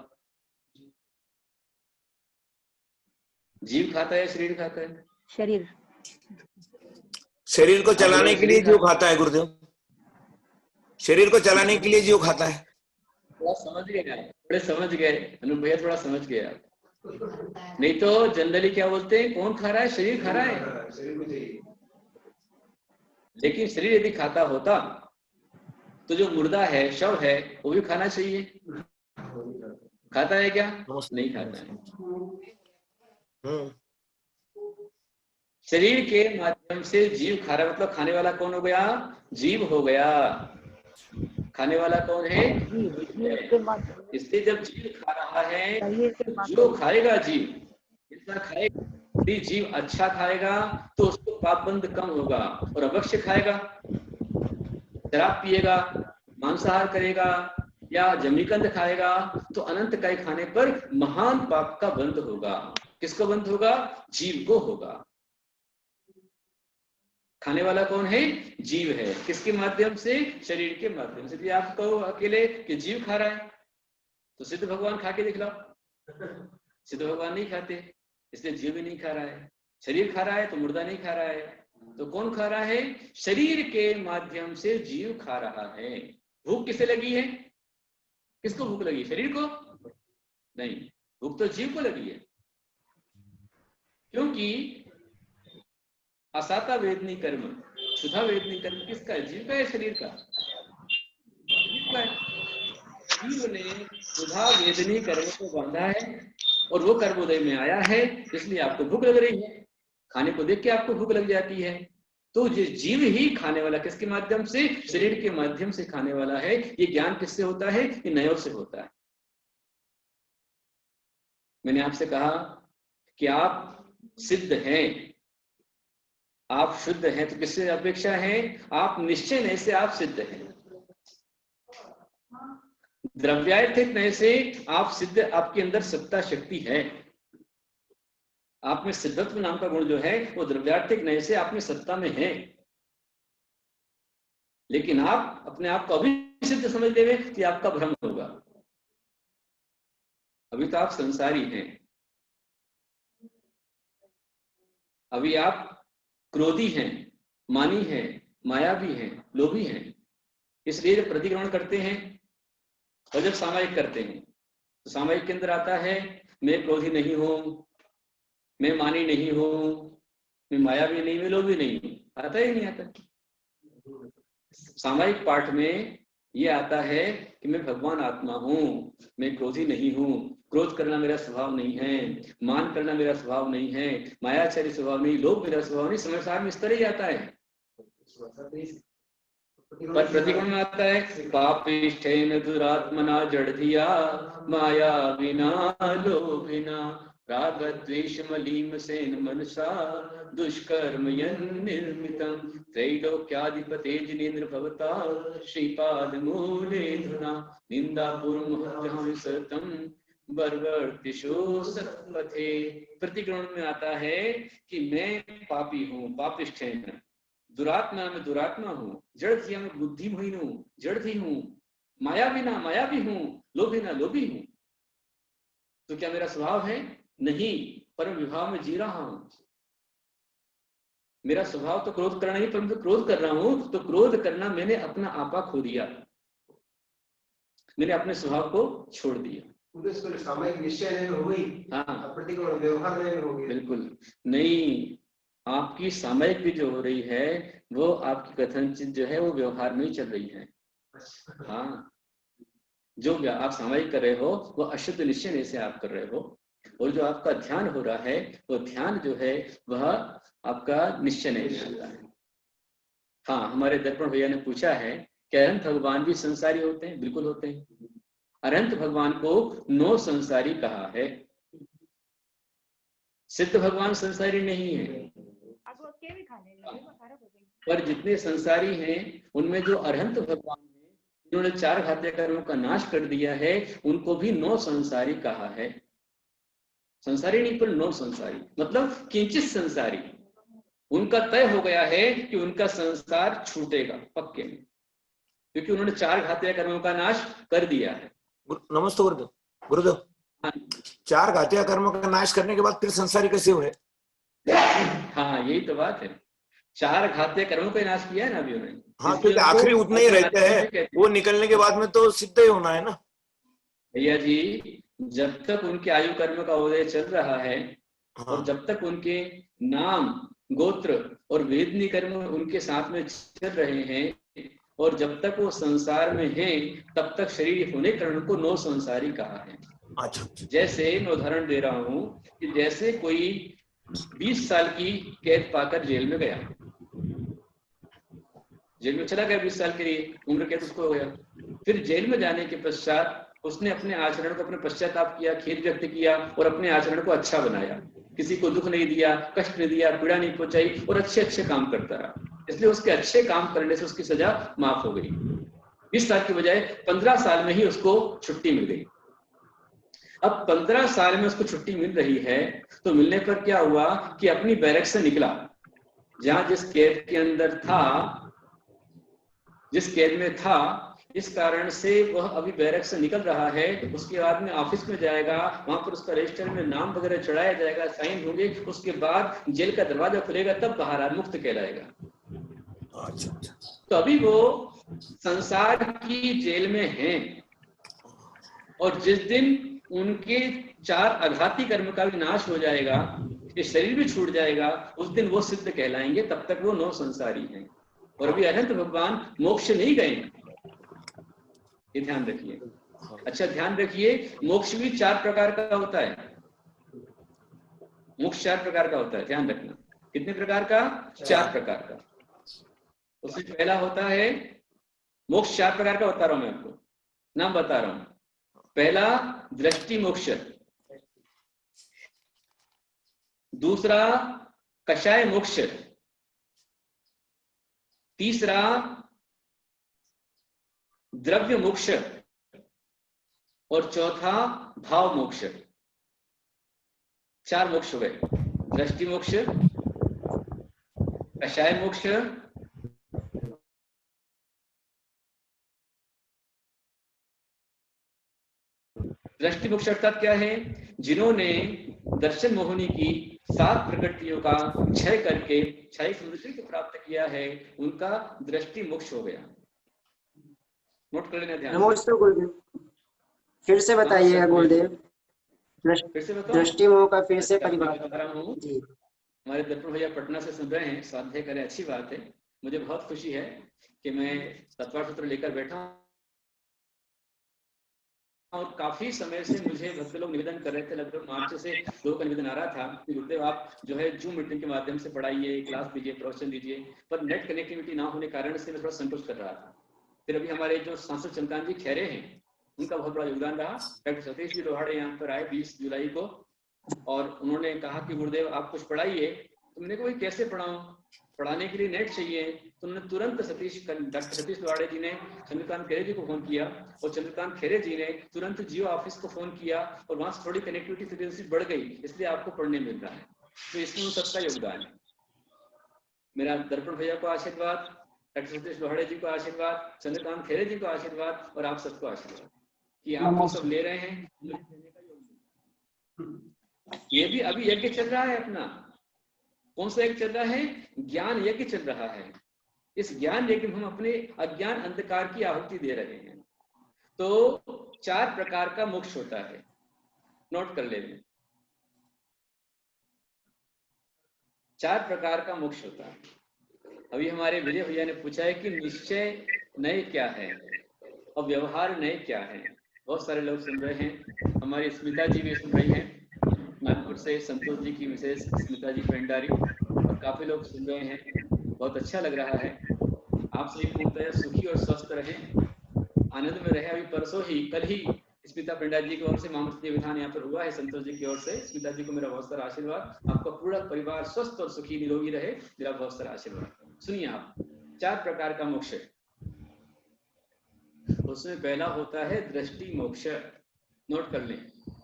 जीव खाता है या शरीर खाता है? शरीर। शरीर को चलाने के लिए जीव खाता है गुरुदेव, शरीर को चलाने के लिए जीव खाता है। थोड़ा समझ गए, थोड़े समझ गए अनुभव भैया, थोड़ा समझ गए आप। नहीं तो जनरली क्या बोलते हैं, कौन खा रहा है? शरीर खा रहा है। लेकिन शरीर यदि खाता होता तो जो मुर्दा है, शव है, वो भी खाना चाहिए। खाता है क्या? नहीं खाता है। शरीर के माध्यम से जीव खा रहा, मतलब खाने वाला कौन हो गया? जीव हो गया। खाने वाला कौन है? इसलिए जब जीव खा रहा है, तो जो खाएगा जीव, जितना खाएगा, यदि जीव अच्छा खाएगा तो उसको पापबंध कम होगा। और अवश्य खाएगा, शराब पिएगा, मांसाहार करेगा या जमनीकंद खाएगा, तो अनंत काय खाने पर महान पाप का बंध होगा। किसको बंध होगा? जीव को होगा। खाने वाला कौन है? जीव है। किसके माध्यम से? शरीर के माध्यम से। यदि आप कहो अकेले कि जीव खा रहा है, तो सिद्ध भगवान खा के दिखलाओ। सिद्ध भगवान नहीं खाते, इसलिए जीव भी नहीं खा रहा है। शरीर खा रहा है तो मुर्दा नहीं खा रहा है। तो कौन खा रहा है? शरीर के माध्यम से जीव खा रहा है। भूख किसे लगी है? किसको भूख लगी? शरीर को? नहीं, भूख तो जीव को लगी है। क्योंकि असाता वेदनी कर्म, सुधा वेदनी कर्म किसका है? जीव का है, शरीर का? जीव का है। जीव ने सुधा वेदनी कर्म को बांधा है और वो कर्मोदय में आया है, इसलिए आपको भूख लग रही है। खाने को देख के आपको भूख लग जाती है। तो ये जीव ही खाने वाला, किसके माध्यम से? शरीर के माध्यम से खाने वाला है। ये ज्ञान किससे होता है? ये नयों से होता है। मैंने आपसे कहा कि आप सिद्ध हैं, आप शुद्ध हैं, तो किससे अपेक्षा है? आप निश्चय नय से आप सिद्ध हैं। द्रव्यार्थिक नय से आप सिद्ध, आपके अंदर सत्ता शक्ति है। आप में सिद्धत्व नाम का गुण जो है वो द्रव्यार्थिक नय से आप में सत्ता में है। लेकिन आप अपने आप को अभी सिद्ध समझ लेवे कि आपका भ्रम होगा। अभी तो आप संसारी हैं, अभी आप क्रोधी हैं, मानी हैं, मायावी हैं, लोभी हैं। इसलिए जब प्रतिक्रमण करते हैं और जब सामायिक करते हैं तो सामायिक के अंदर आता है मैं क्रोधी नहीं हूं, मैं मानी नहीं हूं, मैं मायावी नहीं, मैं लोभी नहीं हूं, आता ही नहीं आता। सामायिक पाठ में ये आता है कि मैं भगवान आत्मा हूं, मैं क्रोधी नहीं हूं, क्रोध करना मेरा स्वभाव नहीं है, मान करना मेरा स्वभाव नहीं है, मायाचारी स्वभाव नहीं, लोभ मेरा स्वभाव नहीं। संसार में इस तरह ही आता है। पर प्रतिक्रमण में आता है पापिष्ठेन दुरात्मना जड़धिया माया विना लोभिना रागद्वेष मलीम सेन मनसा दुष्कर्म निर्मितम त्रैलोक्याधिपते जिनेन्द्र भवता श्रीपाद मूले धुना निंदा पूर्व सतम बर्वर्तिशो सत्पथे। प्रतिक्रमण में आता है कि मैं पापी हूँ, पापिष्ठेन, दुरात्मा में दुरात्मा हूं, जड़धिया में बुद्धिहीन हूं, जड़धी हूं, मायाविना मायावी हूं, लोभिना लोभी हूं। तो क्या मेरा स्वभाव है? नहीं, परम विभाव में जी रहा हूं। मेरा स्वभाव तो क्रोध करना ही, परंतु क्रोध कर रहा हूं तो क्रोध करना मैंने अपना आपा खो दिया, मैंने अपने स्वभाव को छोड़ दिया। सामायिक निश्चय हो गई, हाँ, प्रतिक्रमण व्यवहार में हो गई। बिल्कुल नहीं, आपकी सामायिक भी जो हो रही है वो आपकी कथनचित जो है वो व्यवहार में ही चल रही है। हाँ, जो आप सामायिक कर रहे हो वो अशुद्ध निश्चय से आप कर रहे हो, और जो आपका ध्यान हो रहा है वो ध्यान जो है वह आपका निश्चय नहीं आता है। हाँ, हमारे दर्पण भैया ने पूछा है कि अनंत भगवान भी संसारी होते हैं? बिल्कुल होते हैं। अनंत भगवान को नो संसारी कहा है, सिद्ध भगवान संसारी नहीं है। पर जितने संसारी हैं उनमें जो अरहंत भगवान हैं जिन्होंने 4 घातीय कर्मों का नाश कर दिया है उनको भी नो संसारी कहा है। संसारी नहीं पर नो संसारी, मतलब किंचित संसारी। उनका तय हो गया है कि उनका संसार छूटेगा पक्के में, क्योंकि उन्होंने 4 घातीय कर्मों का नाश कर दिया है। नमस्ते गुरुदेव। गुरुदेव, 4 घातीय कर्मों का नाश करने के बाद फिर संसारी कैसे हुए? हाँ, यही तो बात है। 4 घातीय कर्मों का नाश किया है ना अभी उन्होंने। हाँ, क्योंकि आखिरी उतने ही रहते हैं, वो निकलने के बाद में तो सिद्ध ही होना है ना भैया जी। जब तक उनके आयु कर्म का उदय चल रहा है, हाँ, और जब तक उनके नाम गोत्र और वेदनी कर्म उनके साथ में चल रहे हैं और जब तक वो संसार में हैं तब तक शरीर होने कारण को नो संसारी कहा है। अच्छा, जैसे मैं उदाहरण दे रहा हूं कि जैसे कोई 20 साल की कैद पाकर जेल में गया, जेल में चला गया 20 साल के लिए, उम्र कैद उसको हो गया। फिर जेल में जाने के पश्चात उसने अपने आचरण को, अपने पश्चाताप किया, खेद व्यक्त किया और अपने आचरण को अच्छा बनाया, किसी को दुख नहीं दिया, कष्ट नहीं दिया, पीड़ा नहीं पहुंचाई और अच्छे अच्छे काम करता रहा। इसलिए उसके अच्छे काम करने से उसकी सजा माफ हो गई। 20 साल की बजाय 15 साल में ही उसको छुट्टी मिल गई। अब 15 साल में उसको छुट्टी मिल रही है तो मिलने पर क्या हुआ कि अपनी बैरक से निकला, जहां जिस कैद के अंदर था, जिस कैद में था, इस कारण से वह अभी बैरक से निकल रहा है। उसके बाद में ऑफिस में जाएगा, वहां पर उसका रजिस्टर में नाम वगैरह चढ़ाया जाएगा, साइन होंगे, उसके बाद जेल का दरवाजा खुलेगा तब बाहर मुक्त कहलाएगा। तो अभी वो संसार की जेल में हैं और जिस दिन उनके 4 आघाती कर्म का भी नाश हो जाएगा, ये शरीर भी छूट जाएगा, उस दिन वो सिद्ध कहलाएंगे। तब तक वो नो संसारी हैं और अभी अनंत भगवान मोक्ष नहीं गए, ये ध्यान रखिए। अच्छा ध्यान रखिए, मोक्ष भी 4 प्रकार का होता है। मोक्ष 4 प्रकार का होता है, ध्यान रखना। कितने प्रकार का? 4 प्रकार का। उसमें पहला होता है मोक्ष, 4 प्रकार का बता रहा हूं मैं आपको, नाम बता रहा हूं। पहला दृष्टि मोक्ष, दूसरा कषाय मोक्ष, तीसरा द्रव्य मोक्ष और चौथा भाव मोक्ष। 4 मोक्ष हो गए, दृष्टि मोक्ष, कषाय मोक्ष, दृष्टि मोक्ष अर्थात क्या है? जिन्होंने दर्शन मोहिनी की 7 प्रकृतियों का क्षय करके क्षय समृद्धि को प्राप्त किया है, उनका दृष्टि मोक्ष हो गया। नोट कर लेना ध्यान से। नमस्ते गुरुदेव, फिर से बताइएगा गुरुदेव। फिर से बताओ। दृष्टि मोह का फिर से अच्छा, मैं परिभाषा। बता रहा हूँ। जी, हमारे दर्पण भैया पटना से सुन रहे हैं, स्वाध्याय करें, अच्छी बात है। मुझे बहुत खुशी है कि मैं तत्वार्थ सूत्र लेकर बैठा हूँ और काफी समय से मुझे भक्त लोग निवेदन कर रहे थे, लगभग मार्च से लोगों का निवेदन आ रहा था कि गुरुदेव आप जो है जूम मीटिंग के माध्यम से पढ़ाइए, क्लास दीजिए, प्रवचन दीजिए, पर नेट कनेक्टिविटी ना होने कारण से मैं थोड़ा संकोच कर रहा था। फिर अभी हमारे जो सांसद चंद्रकांत जी खैरे हैं, उनका बहुत बड़ा योगदान रहा। डॉक्टर सतीश जी लोहाड़े यहाँ पर आए 20 जुलाई को और उन्होंने कहा कि गुरुदेव आप कुछ पढ़ाइए। तो मैंने कहा कैसे पढ़ाऊं, पढ़ाने के लिए नेट चाहिए। तो उन्होंने तुरंत डॉक्टर सतीश लोहाड़े जी ने चंद्रकांत खेरे जी को फोन किया और चंद्रकांत खेरे जी ने तुरंत जियो ऑफिस को फोन किया और वहां से थोड़ी कनेक्टिविटी फ्रीक्वेंसी बढ़ गई, इसलिए आपको पढ़ने मिल रहा है। तो इसमें उन सबका योगदान है। मेरा दर्पण भैया को आशीर्वाद, डॉक्टर सतीश लोहाड़े जी को आशीर्वाद, चंद्रकांत खेरे जी को आशीर्वाद और आप सबको आशीर्वाद कि आप वो सब ले रहे हैं। ये भी अभी यज्ञ चल रहा है अपना। कौन सा यज्ञ चल रहा है? ज्ञान यज्ञ चल रहा है। इस ज्ञान यज्ञ में हम अपने अज्ञान अंधकार की आहुति दे रहे हैं। तो 4 प्रकार का मोक्ष होता है, नोट कर लेंगे। 4 प्रकार का मोक्ष होता है। अभी हमारे विजय भैया ने पूछा है कि निश्चय नए क्या है और व्यवहार नए क्या है। बहुत सारे लोग सुन रहे हैं, हमारी स्मिता जी भी सुन रही हैं नागपुर से, संतोष जी की मिसेस स्मिता जी पेंडारी, और काफी लोग सुन रहे हैं। बहुत अच्छा लग रहा है। आप सभी पूर्णतः सुखी और स्वस्थ रहें, आनंद में रहे। अभी परसों ही, कल ही स्मिता पेंडारी जी की ओर से महामृत्युंजय विधान यहाँ पर हुआ है, संतोष जी की ओर से। स्मिता जी को मेरा बहुत सारा आशीर्वाद। आपका पूरा परिवार स्वस्थ और सुखी निरोगी रहे, मेरा बहुत सारा आशीर्वाद। सुनिए आप, 4 प्रकार का मोक्ष। उसमें पहला होता है दृष्टि मोक्ष। नोट कर लें,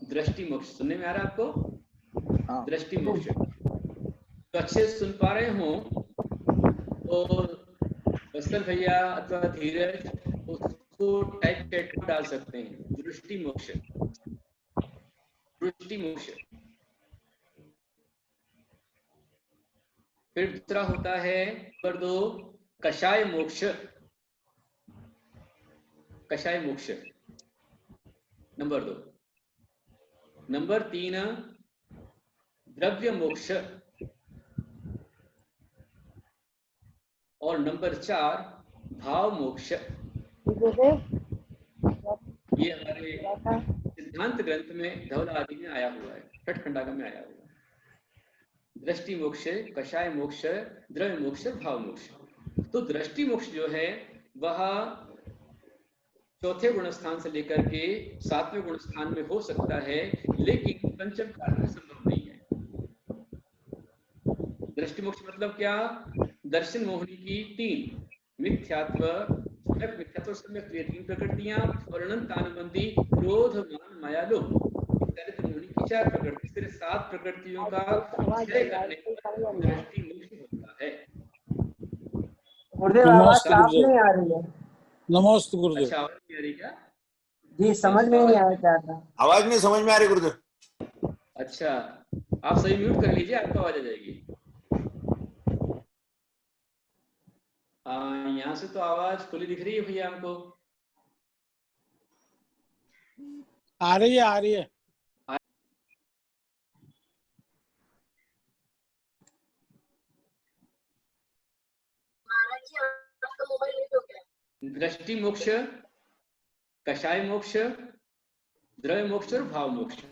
दृष्टि मोक्ष। सुनने में आ रहा है आपको? दृष्टि मोक्ष तो अच्छे से सुन पा रहे हो तो बस्तर भैया अथवा धीरज उसको टाइप चैट में डाल सकते हैं। दृष्टि मोक्ष, दृष्टि मोक्ष। फिर दूसरा होता है नंबर 2 कषाय मोक्ष। कषाय मोक्ष नंबर 2। नंबर 3 द्रव्य मोक्ष और नंबर 4 भाव मोक्ष। ये हमारे सिद्धांत ग्रंथ में धवला आदि में आया हुआ है, छठ खंडागम में आया हुआ है। दृष्टि मोक्ष, कषाय मोक्ष, द्रव्य मोक्ष, भाव मोक्ष। तो दृष्टि मोक्ष जो है वह चौथे गुण स्थान से लेकर के 7वें गुण स्थान में हो सकता है, लेकिन पंचम काल में संभव नहीं है। दृष्टि मोक्ष मतलब क्या? दर्शन मोहिनी की 3 मिथ्यात्व, मिथ्यात्व सम्यक 3 प्रकृतियां और अनंत अनुबंधी क्रोध, मान, माया, लोभ, चरित्र मोहिनी की 4 प्रकृति, सिर्फ 7 प्रकृतियों का क्षय करने पर दृष्टि मोक्ष होता है। गुरुदेव आवाज साफ नहीं आ रही है। नमस्ते गुरुदेव। अच्छा, आवाज नहीं आ रही क्या? जी, समझ में नहीं आया क्या था। आवाज नहीं समझ में आ रही गुरुदेव। अच्छा, आप सही म्यूट कर लीजिए, आपको आवाज आ जाएगी। यहाँ से तो आवाज खुली दिख रही है भैया हमको। आ रही है, आ रही है। दृष्टि मोक्ष, कषाय मोक्ष, द्रव्य मोक्ष और भाव मोक्ष।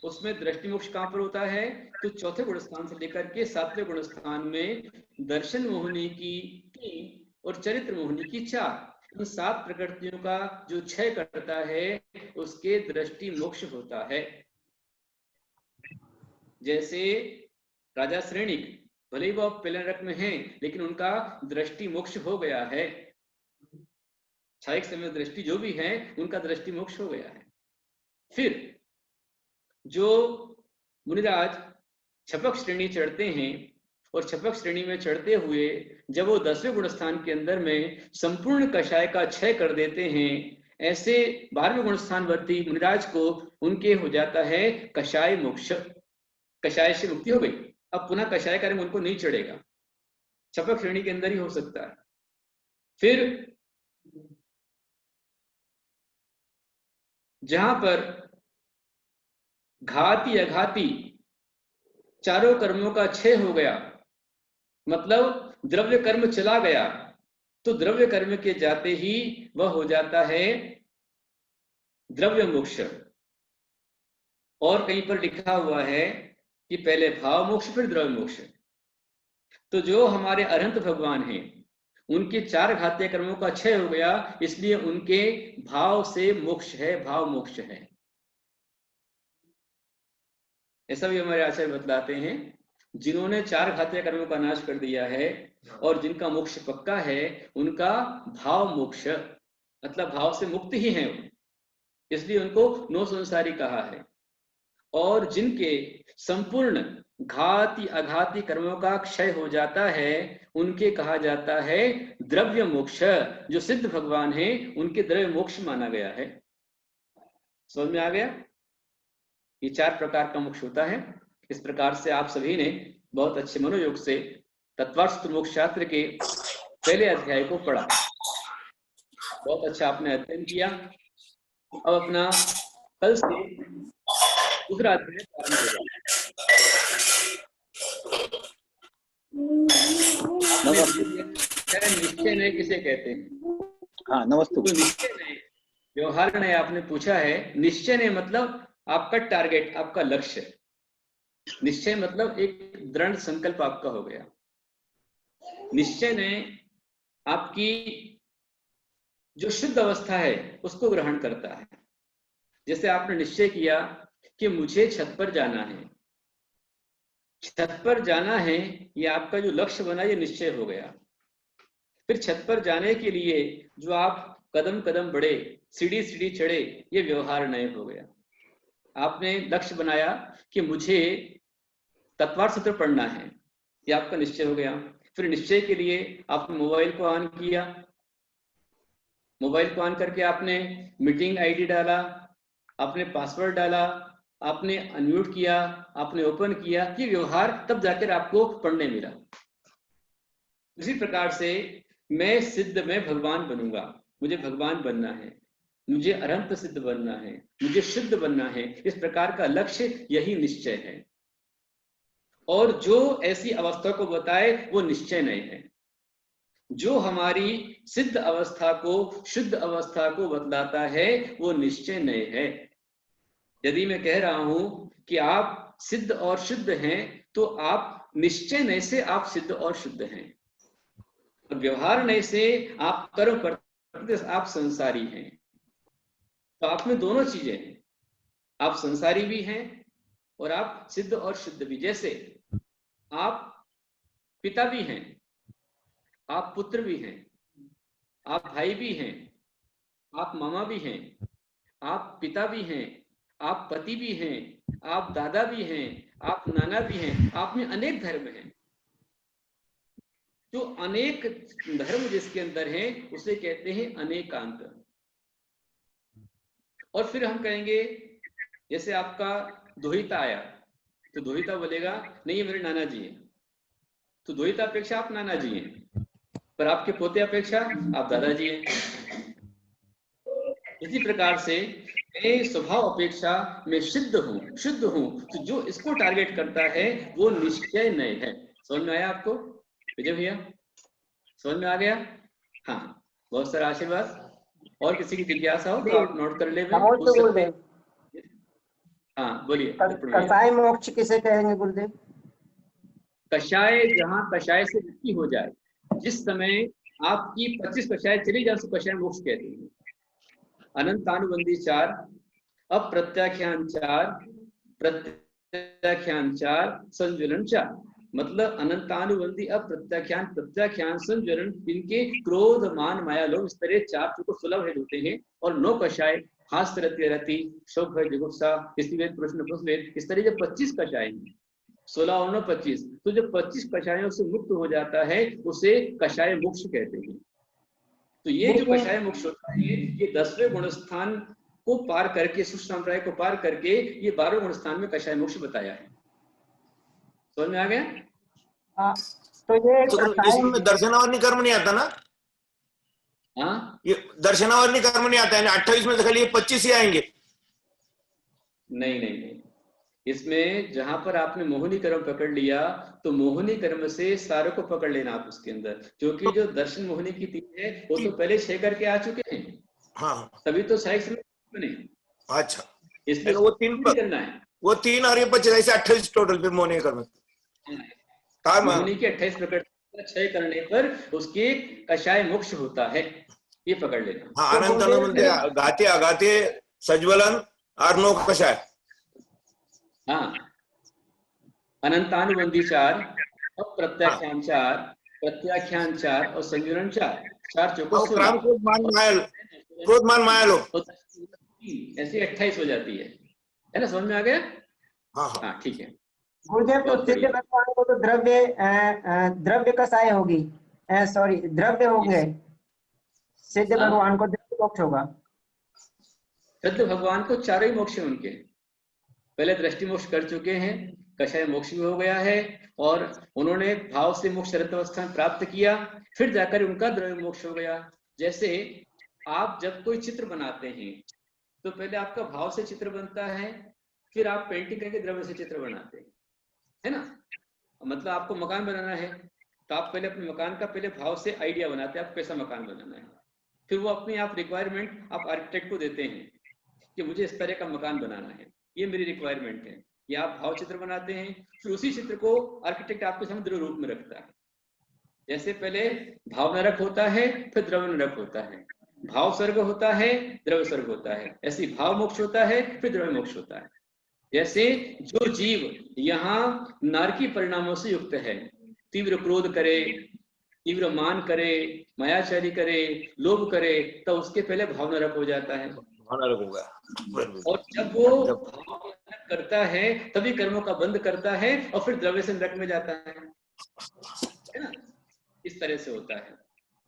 उसमें दृष्टि मोक्ष कहां पर होता है? तो चौथे गुण स्थान से लेकर के 7वें गुण स्थान में दर्शन मोहिनी की 3 और चरित्र मोहिनी की 4, इन 7 प्रकृतियों का जो क्षय करता है उसके दृष्टि मोक्ष होता है। जैसे राजा श्रेणिक, भले ही वो पहले नरक में हैं, लेकिन उनका दृष्टि मोक्ष हो गया है। क्षयिक समय दृष्टि जो भी है उनका दृष्टि मोक्ष हो गया है। फिर जो मुनिराज छपक श्रेणी चढ़ते हैं और छपक श्रेणी में चढ़ते हुए जब वो 10वें गुण स्थान के अंदर में संपूर्ण कषाय का क्षय कर देते हैं, ऐसे 12वें गुण स्थानवर्ती मुनिराज को उनके हो जाता है कषाय मोक्ष, कषाय से मुक्ति हो गई। अब पुनः कषाय कर्म उनको नहीं चढ़ेगा, छपक श्रेणी के अंदर ही हो सकता है। फिर जहां पर घाती अघाती चारों कर्मों का क्षय हो गया, मतलब द्रव्य कर्म चला गया, तो द्रव्य कर्म के जाते ही वह हो जाता है द्रव्य मोक्ष। और कहीं पर लिखा हुआ है कि पहले भाव मोक्ष फिर द्रव्य मोक्ष। तो जो हमारे अरहंत भगवान हैं उनके 4 घातीय कर्मों का क्षय हो गया, इसलिए उनके भाव से मोक्ष है, भाव मोक्ष है। ऐसा भी हमारे आचार्य बतलाते हैं, जिन्होंने 4 घातीय कर्मों का नाश कर दिया है और जिनका मोक्ष पक्का है, उनका भाव मोक्ष मतलब भाव से मुक्त ही है, इसलिए उनको नो संसारी कहा है। और जिनके संपूर्ण घाती अघाती कर्मों का क्षय हो जाता है, उनके कहा जाता है द्रव्य मोक्ष। जो सिद्ध भगवान हैं उनके द्रव्य मोक्ष माना गया है। समझ में आ गया? ये 4 प्रकार का मोक्ष होता है। इस प्रकार से आप सभी ने बहुत अच्छे मनोयोग से तत्वार्थ मोक्ष शास्त्र के पहले अध्याय को पढ़ा, बहुत अच्छा आपने अध्ययन किया। अब अपना कल से दूसरा अध्याय प्रारंभ होगा। निश्चय नय किसे कहते हैं? हाँ नमस्ते। तो निश्चय नय, व्यवहार नय आपने पूछा है। निश्चय नय मतलब आपका टारगेट, आपका लक्ष्य। निश्चय मतलब एक दृढ़ संकल्प आपका हो गया। निश्चय ने आपकी जो शुद्ध अवस्था है उसको ग्रहण करता है। जैसे आपने निश्चय किया कि मुझे छत पर जाना है, छत पर जाना है, ये आपका जो लक्ष्य बना ये निश्चय हो गया। फिर छत पर जाने के लिए जो आप कदम कदम बढ़े, सीढ़ी सीढ़ी चढ़े, ये व्यवहार नय हो गया। आपने लक्ष्य बनाया कि मुझे तत्वार्थ सूत्र पढ़ना है, ये आपका निश्चय हो गया। फिर निश्चय के लिए आपने मोबाइल को ऑन किया, मोबाइल को ऑन करके आपने मीटिंग आईडी डाला, आपने पासवर्ड डाला, आपने अनम्यूट किया, आपने ओपन किया, ये व्यवहार तब जाकर आपको पढ़ने मिला। इसी प्रकार से मैं सिद्ध में भगवान बनूंगा, मुझे भगवान बनना है, मुझे अरहंत सिद्ध बनना है, मुझे शुद्ध बनना है, इस प्रकार का लक्ष्य यही निश्चय है। और जो ऐसी अवस्था को बताए वो निश्चय नहीं है। जो हमारी सिद्ध अवस्था को, शुद्ध अवस्था को बतलाता है वो निश्चय नहीं है। यदि मैं कह रहा हूं कि आप सिद्ध और शुद्ध हैं, तो आप निश्चय नहीं से आप सिद्ध और शुद्ध हैं, और व्यवहार नहीं से आप कर्म करते, आप संसारी हैं। तो आप में दोनों चीजें हैं, आप संसारी भी हैं और आप सिद्ध और शुद्ध भी। जैसे आप पिता भी हैं, आप पुत्र भी हैं, आप भाई भी हैं, आप मामा भी हैं, आप पिता भी हैं, आप पति भी हैं, आप दादा भी हैं, आप नाना भी हैं। आप में अनेक धर्म हैं। जो अनेक धर्म जिसके अंदर है उसे कहते हैं अनेकांत। और फिर हम कहेंगे, जैसे आपका दोहिता आया तो दोहिता बोलेगा नहीं ये मेरे नाना जी हैं, तो दोहिता अपेक्षा आप नाना जी हैं, पर आपके पोते अपेक्षा आप दादाजी हैं। इसी प्रकार से मैं स्वभाव अपेक्षा मैं शुद्ध हूं, तो जो इसको टारगेट करता है वो निश्चय नहीं है। समझ में आया आपको विजय भैया? समझ में आ गया? हाँ, बहुत सारा आशीर्वाद। और किसी की जिज्ञासा हो तो आप नोट कर ले। हाँ बोलिए। कषाय मोक्ष किसे कहेंगे गुरुदेव? कषाय, जहाँ कषाय से मुक्ति हो जाए, जिस समय आपकी 25 कषाय चली जाए उसको कषाय मोक्ष कहते हैं। अनंतानुबंधी 4, अप्रत्याख्यान 4, प्रत्याख्यान 4, संज्वलन 4। मतलब अनंतानुबंधी, अप्रत्याख्यान, प्रत्याख्यान, संज्वलन, इनके क्रोध मान माया लोभ इस तरह 4 को 16 भेद होते हैं। और 9 कषाय, हास्य रति रति, शोक भय जुगुप्सा, स्त्रीवेद प्रश्न पुष्पवेद, इस तरह के 25 कषाय हैं। 16 और 9 25। तो जब 25 कषायों से मुक्त हो जाता है उसे कषाय मोक्ष कहते हैं। तो ये जो कषाय मोक्ष होता है ये 10वें गुणस्थान को पार करके, सुष संप्रदाय को पार करके ये 12वें गुणस्थान में कषाय मोक्ष बताया है। समझ में आ गया? तो ये तो इसमें दर्शनावरणी कर्म नहीं आता ना? हाँ, ये दर्शनावरणी कर्म नहीं आता है, 28 में से खाली ये 25 ही आएंगे। नहीं नहीं नहीं, इसमें जहां पर आपने मोहिनी कर्म पकड़ लिया तो मोहिनी कर्म से सारे को पकड़ लेना आप उसके अंदर, क्योंकि जो दर्शन मोहिनी की 3 है वो तो पहले 6 करके आ चुके हैं। हाँ, तभी तो सहायक समय बने। अच्छा, इसमें वो 3 करना है, वो 3 और ये 25 ऐसे 28 टोटल पे मोहिनी कर्म। मोहिनी के 28 प्रकट 6 करने पर उसके कषाय मोक्ष होता है, ये पकड़ लेना। हाँ, अनंत म्हणते गाते अगाते सज्वलन और नो कषाय। हाँ, अनंतानुबंधी 4, अप्रत्याख्यान 4, प्रत्याख्यान 4 और संयुरण 4, 4 चौको क्राम क्रोध मान माया लो, ऐसे 28 हो जाती है ना? समझ में आ गया? हाँ हाँ, ठीक है। गुरुदेव, तो सिद्ध भगवान को तो द्रव्य कषाय होगी, सॉरी द्रव्य होंगे, सिद्ध भगवान को द्रव्य मोक्ष होगा। सिद्ध भगवान को 4 ही मोक्ष है उनके, पहले दृष्टि मोक्ष कर चुके हैं, कषाय मोक्ष भी हो गया है और उन्होंने भाव से मोक्ष रत्नावस्थान प्राप्त किया, फिर जाकर उनका द्रव्य मोक्ष हो गया। जैसे आप जब कोई चित्र बनाते हैं तो पहले आपका भाव से चित्र बनता है, फिर आप पेंटिंग करके द्रव्य से चित्र बनाते हैं, है ना? मतलब आपको मकान बनाना है तो आप पहले अपने मकान का पहले भाव से आइडिया बनाते हैं, आपको कैसा मकान बनाना है, फिर वो अपनी आप रिक्वायरमेंट आप आर्किटेक्ट को देते हैं कि मुझे इस तरह का मकान बनाना है, ये मेरी रिक्वायरमेंट है, ये आप भाव चित्र बनाते हैं, फिर उसी चित्र को आर्किटेक्ट आपके सामने द्रव्य रूप में रखता है। जैसे पहले भाव नरक होता है, फिर द्रव्य नरक होता है, भाव स्वर्ग होता है, द्रव्य स्वर्ग होता है, ऐसे भाव मोक्ष होता है, फिर द्रव्य मोक्ष होता है। जैसे जो जीव यहाँ नारकी परिणामों से युक्त है, तीव्र क्रोध करे, तीव्र मान करे, मायाचारी करे, लोभ करे, तो उसके पहले भाव नरक हो जाता है। और जब वो भाव नरक करता है तभी कर्मों का बंध करता है और फिर द्रव्य से नरक में जाता है ना? इस तरह से होता है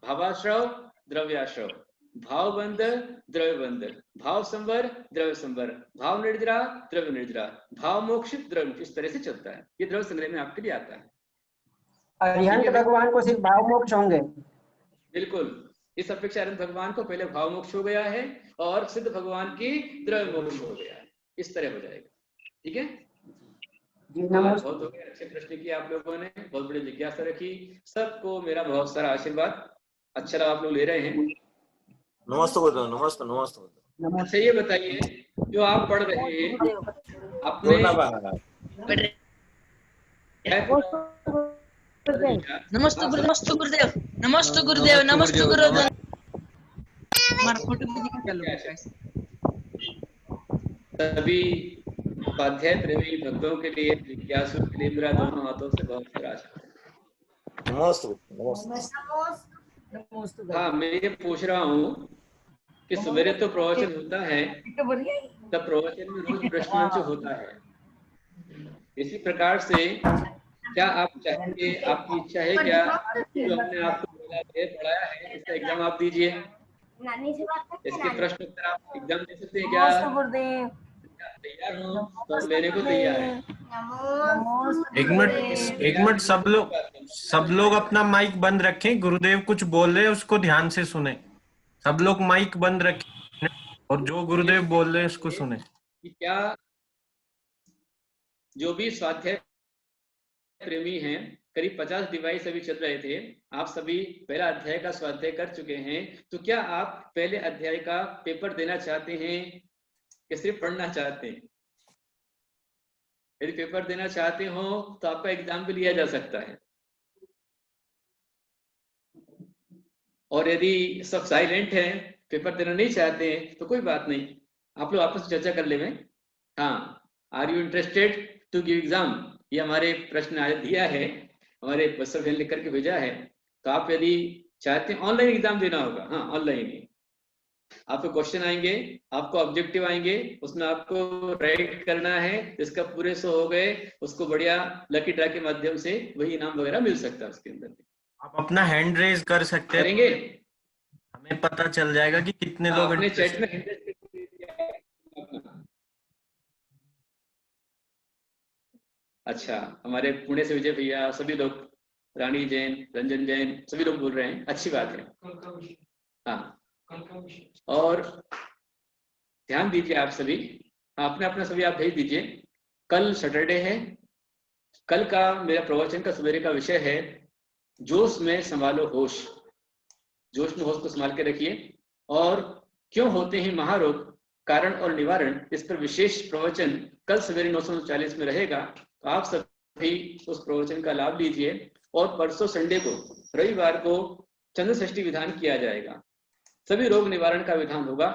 भावाश्रव द्रव्याश्रव, भाव बंध द्रव्य बंध, भाव संवर द्रव्य संवर, भाव निर्जरा द्रव्य निर्जरा, भाव मोक्ष द्रव्य मोक्ष, इस तरह से चलता है। ये द्रव्य संग्रह में आपके लिए आता है। अरिहंत भगवान को सिर्फ भाव मोक्ष होंगे? बिल्कुल, इस अपेक्षा अरिहंत भगवान को पहले भाव मोक्ष हो गया है और सिद्ध भगवान की द्रव्य मोक्ष हो गया है, इस तरह हो जाएगा। ठीक है जी, नमस्ते। बहुत हो गया, अच्छे प्रश्न किए आप लोगों ने, बहुत बड़ी जिज्ञासा रखी, सबको मेरा बहुत सारा आशीर्वाद। अच्छा लगा आप लोग ले रहे हैं। नमस्ते बोलते, नमस्ते नमस्ते। अच्छा ये बताइए, जो आप पढ़ रहे हैं अपने नमस्ते गुरुदेव, नमस्ते गुरुदेव, नमस्ते गुरुदेव। सभी उपाध्याय प्रेमी भक्तों के लिए, जिज्ञासु के लिए मेरा दोनों हाथों से बहुत सारा आशीर्वाद। नमस्ते। हाँ, मैं ये पूछ रहा हूँ कि सवेरे तो प्रवचन होता है, तब प्रवचन में रोज प्रश्न मंच होता है, इसी प्रकार से क्या आप चाहेंगे, आपकी इच्छा है क्या जो हमने आपको पढ़ाया है इसका एग्जाम आप दीजिए, इसके प्रश्न उत्तर आप एग्जाम दे सकते हैं क्या? तैयार हो तो लेने को तैयार है। एक मिनट सब लोग अपना माइक बंद रखें, गुरुदेव कुछ बोल रहे हैं उसको ध्यान से सुने, सब लोग माइक बंद रखें और जो गुरुदेव बोल रहे हैं उसको सुने। क्या जो भी स्वाध्याय प्रेमी हैं, करीब 50 डिवाइस अभी चल रहे थे, आप सभी पहला अध्याय का स्वाध्याय कर चुके हैं, तो क्या आप पहले अध्याय का पेपर देना चाहते हैं कि सिर्फ पढ़ना चाहते हैं? यदि पेपर देना चाहते हो तो आपका एग्जाम भी लिया जा सकता है, और यदि सब साइलेंट है, पेपर देना नहीं चाहते हैं, तो कोई बात नहीं, आप लोग आपस में चर्चा कर ले। हाँ, are you interested to give exam, ये हमारे प्रश्न दिया है, हमारे बच्चों ने लिख करके भेजा है, तो आप यदि चाहते हैं ऑनलाइन एग्जाम देना होगा, हाँ ऑनलाइन ही, आपको क्वेश्चन आएंगे, आपको ऑब्जेक्टिव आएंगे, उसमें आपको राइट करना है, जिसका पूरे 100 हो गए उसको बढ़िया लकी ड्रा के माध्यम से वही इनाम वगैरह मिल सकता है उसके अंदर। आप अपना हैंड रेज कर सकते हैं, करेंगे? हमें पता चल जाएगा कि कितने लोग आपने चैट interested में हैं। हिंट दे दिया। अच्छा, हमारे पुणे से विजय भैया, सभी लोग, रानी जैन, रंजन जैन, सभी लोग बोल रहे हैं, अच्छी बात है। हाँ, और ध्यान दीजिए आप सभी, अपना अपना सभी आप भेज दीजिए। कल सैटरडे है, कल का मेरा प्रवचन का सवेरे का विषय है जोश में संभालो होश। जोश में होश को संभाल के रखिए। और क्यों होते हैं महारोग, कारण और निवारण, इस पर विशेष प्रवचन कल सवेरे 9:40 में रहेगा। तो आप सभी उस प्रवचन का लाभ लीजिए। और परसों संडे को, रविवार को चंद्र षष्ठी विधान किया जाएगा, सभी रोग निवारण का विधान होगा।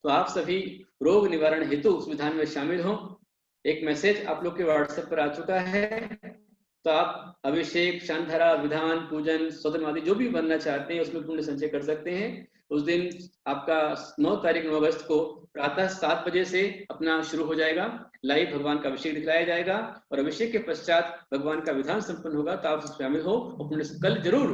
तो आप सभी रोग निवारण हेतु उस विधान में शामिल हों। एक मैसेज आप लोग के व्हाट्सएप पर आ चुका है, तो आप अभिषेक, शांतधारा, विधान, पूजन, स्वतंत्र आदि जो भी बनना चाहते हैं उसमें पुण्य संचय कर सकते हैं। उस दिन आपका 9 तारीख 9 अगस्त को प्रातः 7 बजे से अपना शुरू हो जाएगा। लाइव भगवान का अभिषेक दिखलाया जाएगा और अभिषेक के पश्चात भगवान का विधान संपन्न होगा। तो आप शामिल हो और पुण्य कल जरूर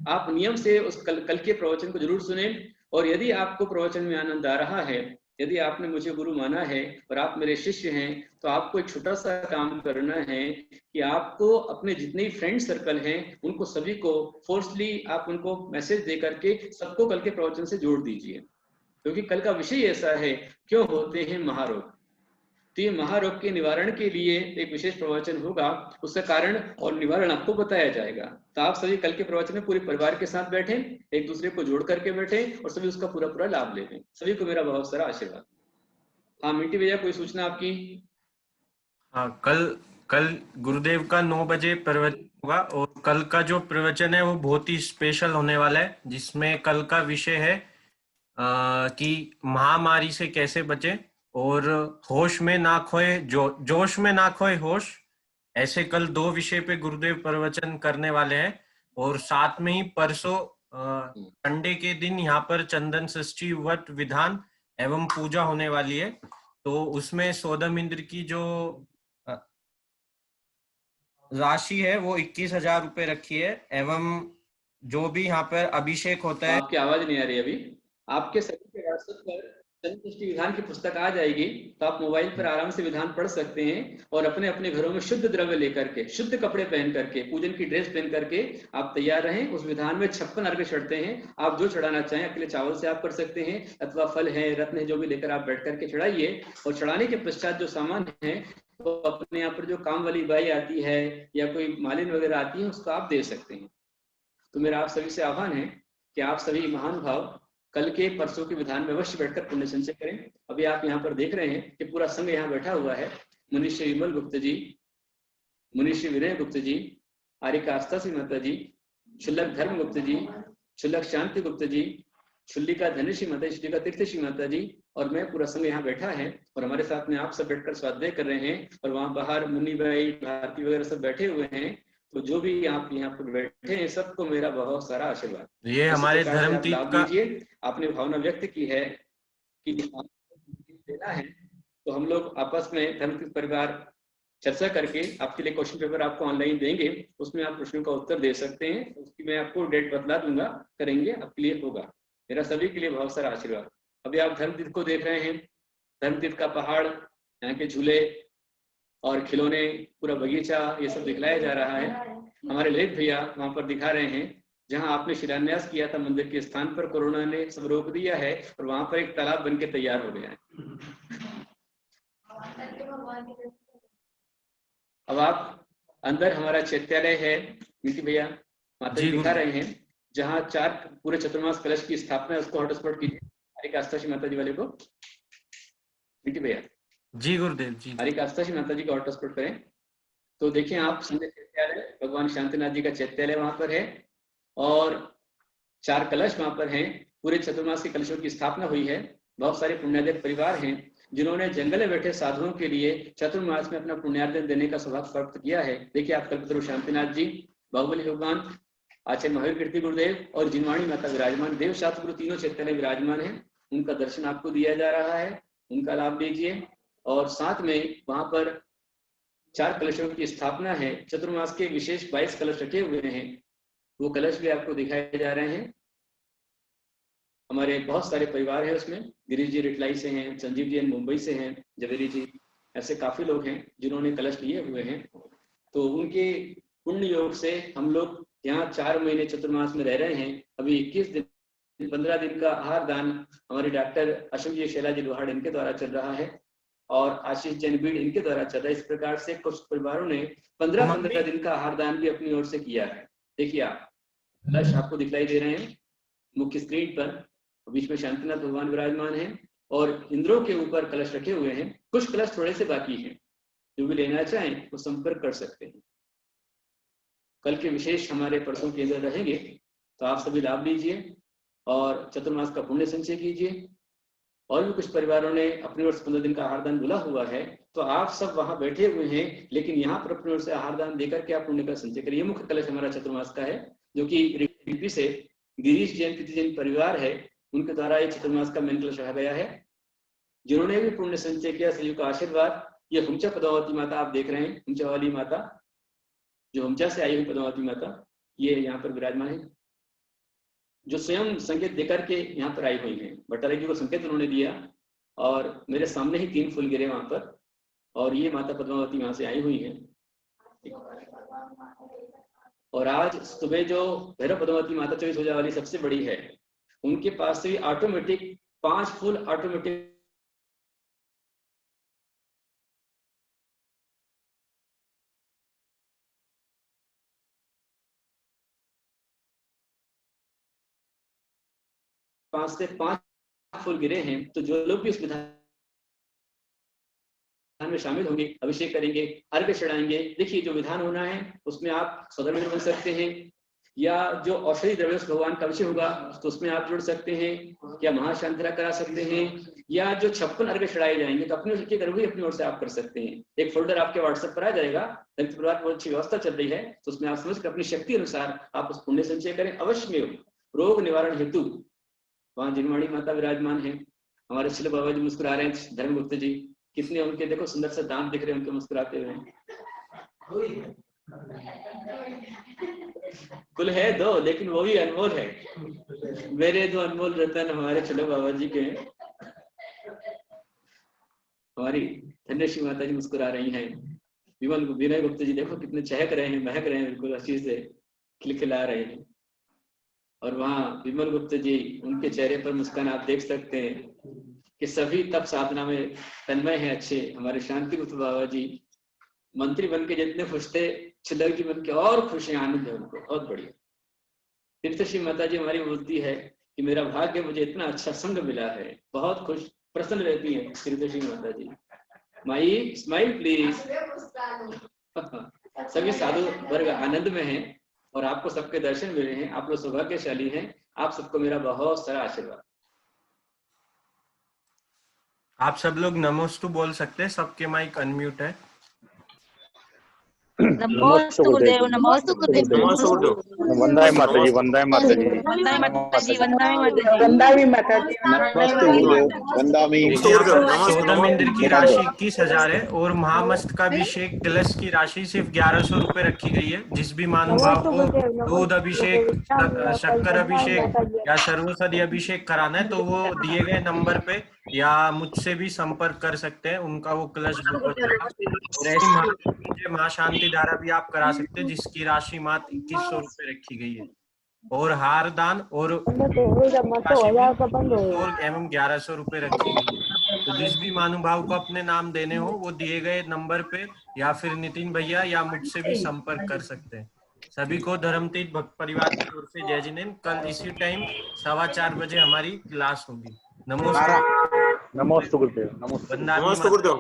आप नियम से उस कल के प्रवचन को जरूर सुने। और यदि आपको प्रवचन में आनंद आ रहा है, यदि आपने मुझे गुरु माना है और आप मेरे शिष्य हैं, तो आपको एक छोटा सा काम करना है कि आपको अपने जितने फ्रेंड सर्कल हैं उनको सभी को फोर्सली आप उनको मैसेज दे करके सबको कल के प्रवचन से जोड़ दीजिए। क्योंकि कल का विषय ऐसा है, क्यों होते हैं महारोग। तो ये महारोग के निवारण के लिए एक विशेष प्रवचन होगा, उसका कारण और निवारण आपको बताया जाएगा। तो आप सभी कल के प्रवचन में पूरे परिवार के साथ बैठे, एक दूसरे को जोड़ करके बैठे और सभी उसका पूरा पूरा लाभ लें। सभी को मेरा बहुत सारा आशीर्वाद। हाँ मिंटी भैया, कोई सूचना आपकी? हाँ, कल गुरुदेव का 9 बजे प्रवचन होगा और कल का जो प्रवचन है वो बहुत ही स्पेशल होने वाला है, जिसमें कल का विषय है कि महामारी से कैसे बचे और होश में ना खोए जोश में ना खोए होश। ऐसे कल 2 विषय पे गुरुदेव प्रवचन करने वाले हैं। और साथ में ही परसों संडे के दिन यहाँ पर चंदन षष्ठी व्रत विधान एवं पूजा होने वाली है। तो उसमें सौदम इंद्र की जो राशि है वो 21,000 रुपए रखी है। एवं जो भी यहाँ पर अभिषेक होता है। आपकी आवाज नहीं आ रही अभी। आपके सभी के व्हाट्सएप पर चंद्र षष्ठी विधान की पुस्तक आ जाएगी, तो आप मोबाइल पर आराम से विधान पढ़ सकते हैं और अपने अपने घरों में शुद्ध द्रव्य लेकर के, शुद्ध कपड़े पहन करके, पूजन की ड्रेस पहन करके आप तैयार रहें। उस विधान में 56 अर्घ्य चढ़ते हैं। आप जो चढ़ाना चाहें, अकेले चावल से आप कर सकते हैं अथवा फल है, रत्न है, जो भी लेकर आप बैठ करके चढ़ाइए। और चढ़ाने के पश्चात जो सामान है, तो अपने यहाँ पर जो काम वाली बाई आती है या कोई मालिन वगैरह आती है, उसको आप दे सकते हैं। तो मेरा आप सभी से आह्वान है कि आप सभी महान भाव कल के परसों के विधान में अवश्य बैठकर पुण्य संचय करें। अभी आप यहाँ पर देख रहे हैं कि पूरा संघ यहाँ बैठा हुआ है। मुनिश्री विमल गुप्त जी, मुनिश्री विनय गुप्त जी, आरिका आस्था सी माता जी, शुल्लक धर्म गुप्त जी, शुल्लक शांति गुप्त जी, शुल्लिका धनुषी माता जी, शुल्लिका तीर्थशी माता जी और मैं, पूरा संघ यहाँ बैठा है। और हमारे साथ में आप सब बैठकर स्वाध्याय कर रहे हैं। और वहाँ बाहर मुन्नी भाई, भारती वगैरह सब बैठे हुए हैं। तो जो भी आप यहाँ पर बैठे हैं, सबको मेरा बहुत सारा आशीर्वाद। ये हमारे धर्मतीर्थ का आपने भावना व्यक्त की है कि देना है, तो हम लोग आपस में धर्मतीर्थ परिवार चर्चा करके आपके लिए क्वेश्चन पेपर आपको ऑनलाइन देंगे। उसमें आप प्रश्नों का उत्तर दे सकते हैं। उसकी मैं आपको डेट बतला दूंगा, करेंगे, आपके लिए होगा। मेरा सभी के लिए बहुत सारा आशीर्वाद। अभी आप धर्मतीर्थ को देख रहे हैं, धर्मतीर्थ का पहाड़, यहाँ के झूले और खिलौने, पूरा बगीचा, ये सब दिखलाया जा रहा है। हमारे ललित भैया वहां पर दिखा रहे हैं जहां आपने शिलान्यास किया था मंदिर के स्थान पर, कोरोना ने सब रोक दिया है और वहां पर एक तालाब बन के तैयार हो गया है। अब आप अंदर हमारा चैत्यालय है, मिट्टी भैया माता जी दिखा रहे हैं, जहाँ 4 पूरे चतुर्मास कलश की स्थापना है। उसको हॉटस्पॉट कीजिए हरिका आस्था माता जी वाले को, मिट्टी भैया। जी गुरुदेव जी। हरिका आस्था माता जी को हॉटस्पॉट करें। तो देखें आप, संजय चैत्यालय, भगवान शांतिनाथ जी का चैत्यालय वहां पर है और 4 कलश वहां पर हैं। पूरे चतुर्मास के कलशों की स्थापना हुई है। बहुत सारे पुण्यार्जन परिवार हैं जिन्होंने जंगल में बैठे साधुओं के लिए चतुर्मास में अपना पुण्यार्जन देने का सौभाग्य प्राप्त किया है। देखिए आप कल्पतरु शांतिनाथ जी, बाहुबली भगवान, आचार्य महावीर कीर्ति गुरुदेव और जिनवाणी माता विराजमान, देव शास्त्र गुरु तीनों चैत्यालय विराजमान है। उनका दर्शन आपको दिया जा रहा है, उनका लाभ लीजिए। और साथ में वहां पर 4 कलशों की स्थापना है। चतुर्मास के विशेष 22 कलश रखे हुए हैं, वो कलश भी आपको दिखाए जा रहे हैं। हमारे बहुत सारे परिवार हैं उसमें। गिरीश जी रिटलाई से हैं, संजीव जी मुंबई से हैं, जवेरी जी, ऐसे काफी लोग हैं जिन्होंने कलश लिए हुए हैं। तो उनके पुण्य योग से हम लोग यहाँ 4 महीने चतुर्मास में रह रहे हैं। अभी 21 दिन 15 दिन का आहार दान हमारे डॉक्टर अशोक जी शैला जी लोहाड़ इनके द्वारा चल रहा है और आशीष जैन बीड़ इनके द्वारा चल रहा है। इस प्रकार से कुछ परिवारों ने 15-15 दिन का आहार दान भी अपनी ओर से किया है। देखिए आप कलश आपको दिखलाई दे रहे हैं मुख्य स्क्रीन पर, बीच में शांतिनाथ भगवान विराजमान हैं और इंद्रों के ऊपर कलश रखे हुए हैं। कुछ कलश थोड़े से बाकी हैं, जो भी लेना चाहें वो संपर्क कर सकते हैं। कल के विशेष हमारे परसों के अंदर रहेंगे, तो आप सभी लाभ लीजिए और चतुर्मास का पुण्य संचय कीजिए। और भी कुछ परिवारों ने अपनी ओर से 15 दिन का आहार दान बोला हुआ है, तो आप सब वहां बैठे हुए हैं, लेकिन यहाँ पर अपनी ओर से आहार दान देकर के आप पुण्य का संचय करिए। मुख्य कलश हमारा चतुर्मास का है, जो कि रिपी से गिरीश जैन प्रीति जैन परिवार है, उनके द्वारा ये चतुर्मास का मेन कलश रखा गया है। जिन्होंने भी पुण्य संचय किया सभी का आशीर्वाद। ये हुमचा पद्मावती माता आप देख रहे हैं, हुमचा वाली माता, जो हुमचा से आई हुई पद्मावती माता, ये यहाँ पर विराजमान है, जो स्वयं संकेत देकर के यहाँ पर आई हुई हैं। भट्टारे जी को संकेत उन्होंने दिया और मेरे सामने ही 3 फूल गिरे वहां पर, और ये माता पद्मावती वहां से आई हुई हैं। और आज सुबह जो भैरव पद्मावती माता 24 भुजा वाली सबसे बड़ी है, उनके पास से भी ऑटोमेटिक 5 फूल ऑटोमेटिक पांच से 5 फूल गिरे हैं। तो जो लोग भी इस विधान में शामिल होंगे, अभिषेक करेंगे, अर्घ्य चढ़ाएंगे, देखिए जो विधान होना है उसमें आप सौदामित्र बन सकते हैं, या जो औषधि द्रव्य भगवान का विषय होगा तो उसमें आप जुड़ सकते हैं, या महाशांतिरा करा सकते हैं, या जो 56 अर्घ्य चढ़ाए जाएंगे तो अपने अपनी ओर से आप कर सकते हैं। एक फोल्डर आपके व्हाट्सएप पर आ जाएगा, दलित परिवार बहुत अच्छी व्यवस्था चल रही है, तो उसमें आप समझ कर अपनी शक्ति अनुसार आप उस पुण्य संचय करें। अवश्य में रोग निवारण हेतु वहाँ जिनवाणी माता विराजमान है, हमारे शिल बाबा जी मुस्कुरा रहे हैं, धर्मगुप्त जी कितने उनके देखो सुंदर से दांत दिख रहे हैं उनके मुस्कुराते हुए। कुल है 2 लेकिन वो भी अनमोल है, मेरे 2 अनमोल रतन हमारे छिलो बाबा जी के। हमारी धन्यश्री माता जी मुस्कुरा रही हैं, विनय गुप्ता जी देखो कितने चहक रहे हैं, महक रहे हैं, बिल्कुल अच्छी से खिलखिला रहे हैं। और वहाँ विमल गुप्ता जी, उनके चेहरे पर मुस्कान आप देख सकते हैं कि सभी तप साधना में तन्मय हैं। अच्छे हमारे शांति गुप्त बाबा जी मंत्री बन के जितने खुश थे, छिलक जी बन के और खुश हैं, आनंद है उनको, बहुत बढ़िया। तीर्थश्री माता जी हमारी बोलती है कि मेरा भाग्य, मुझे इतना अच्छा संग मिला है, बहुत खुश प्रसन्न रहती है तीर्थश्री माता जी। माई स्माइल प्लीज। सभी साधु वर्ग आनंद में हैं और आपको सबके दर्शन मिले हैं, आप लोग सौभाग्यशाली हैं। आप सबको मेरा बहुत सारा आशीर्वाद। आप सब लोग नमोस्तु बोल सकते हैं, सबके माइक अनम्यूट है। नमोस्तु गुरुदेव, नमोस्तु गुरुदेव, वंदे माता जी, वंदे माता जी, वंदे माता जी, वंदे माता जी, वंदे माता जी, नमस्ते गुरुदेव, वंदामी। देखिए यहाँ पर सौदामित्र की राशि 21,000 है और महामस्तकाभिषेक कलश की राशि सिर्फ 1100 रुपए रखी गई है। जिस भी महानुभाव को दूध अभिषेक, शक्कर अभिषेक या सर्वसदी अभिषेक कराना है तो वो दिए गए नंबर पे या मुझसे भी संपर्क कर सकते हैं, उनका वो कलश बुक हो जाएगा। और ऐसी महाशांति धारा भी आप करा सकते हैं जिसकी राशि मात्र 2100 रुपए रखी गई है। और हार दान और एवं 1100 रुपए रखी गई है। तो जिस भी महानुभाव को अपने नाम देने हो वो दिए गए नंबर पे या फिर नितिन भैया या मुझसे भी संपर्क कर सकते हैं। सभी को धर्मतीर्थ भक्त परिवार की ओर से जय जिनेन्द्र। कल इसी टाइम 4:15 बजे हमारी क्लास होगी। नमस्कार। नमस्ते गुरुदेव, नमस्ते गुरुदेव।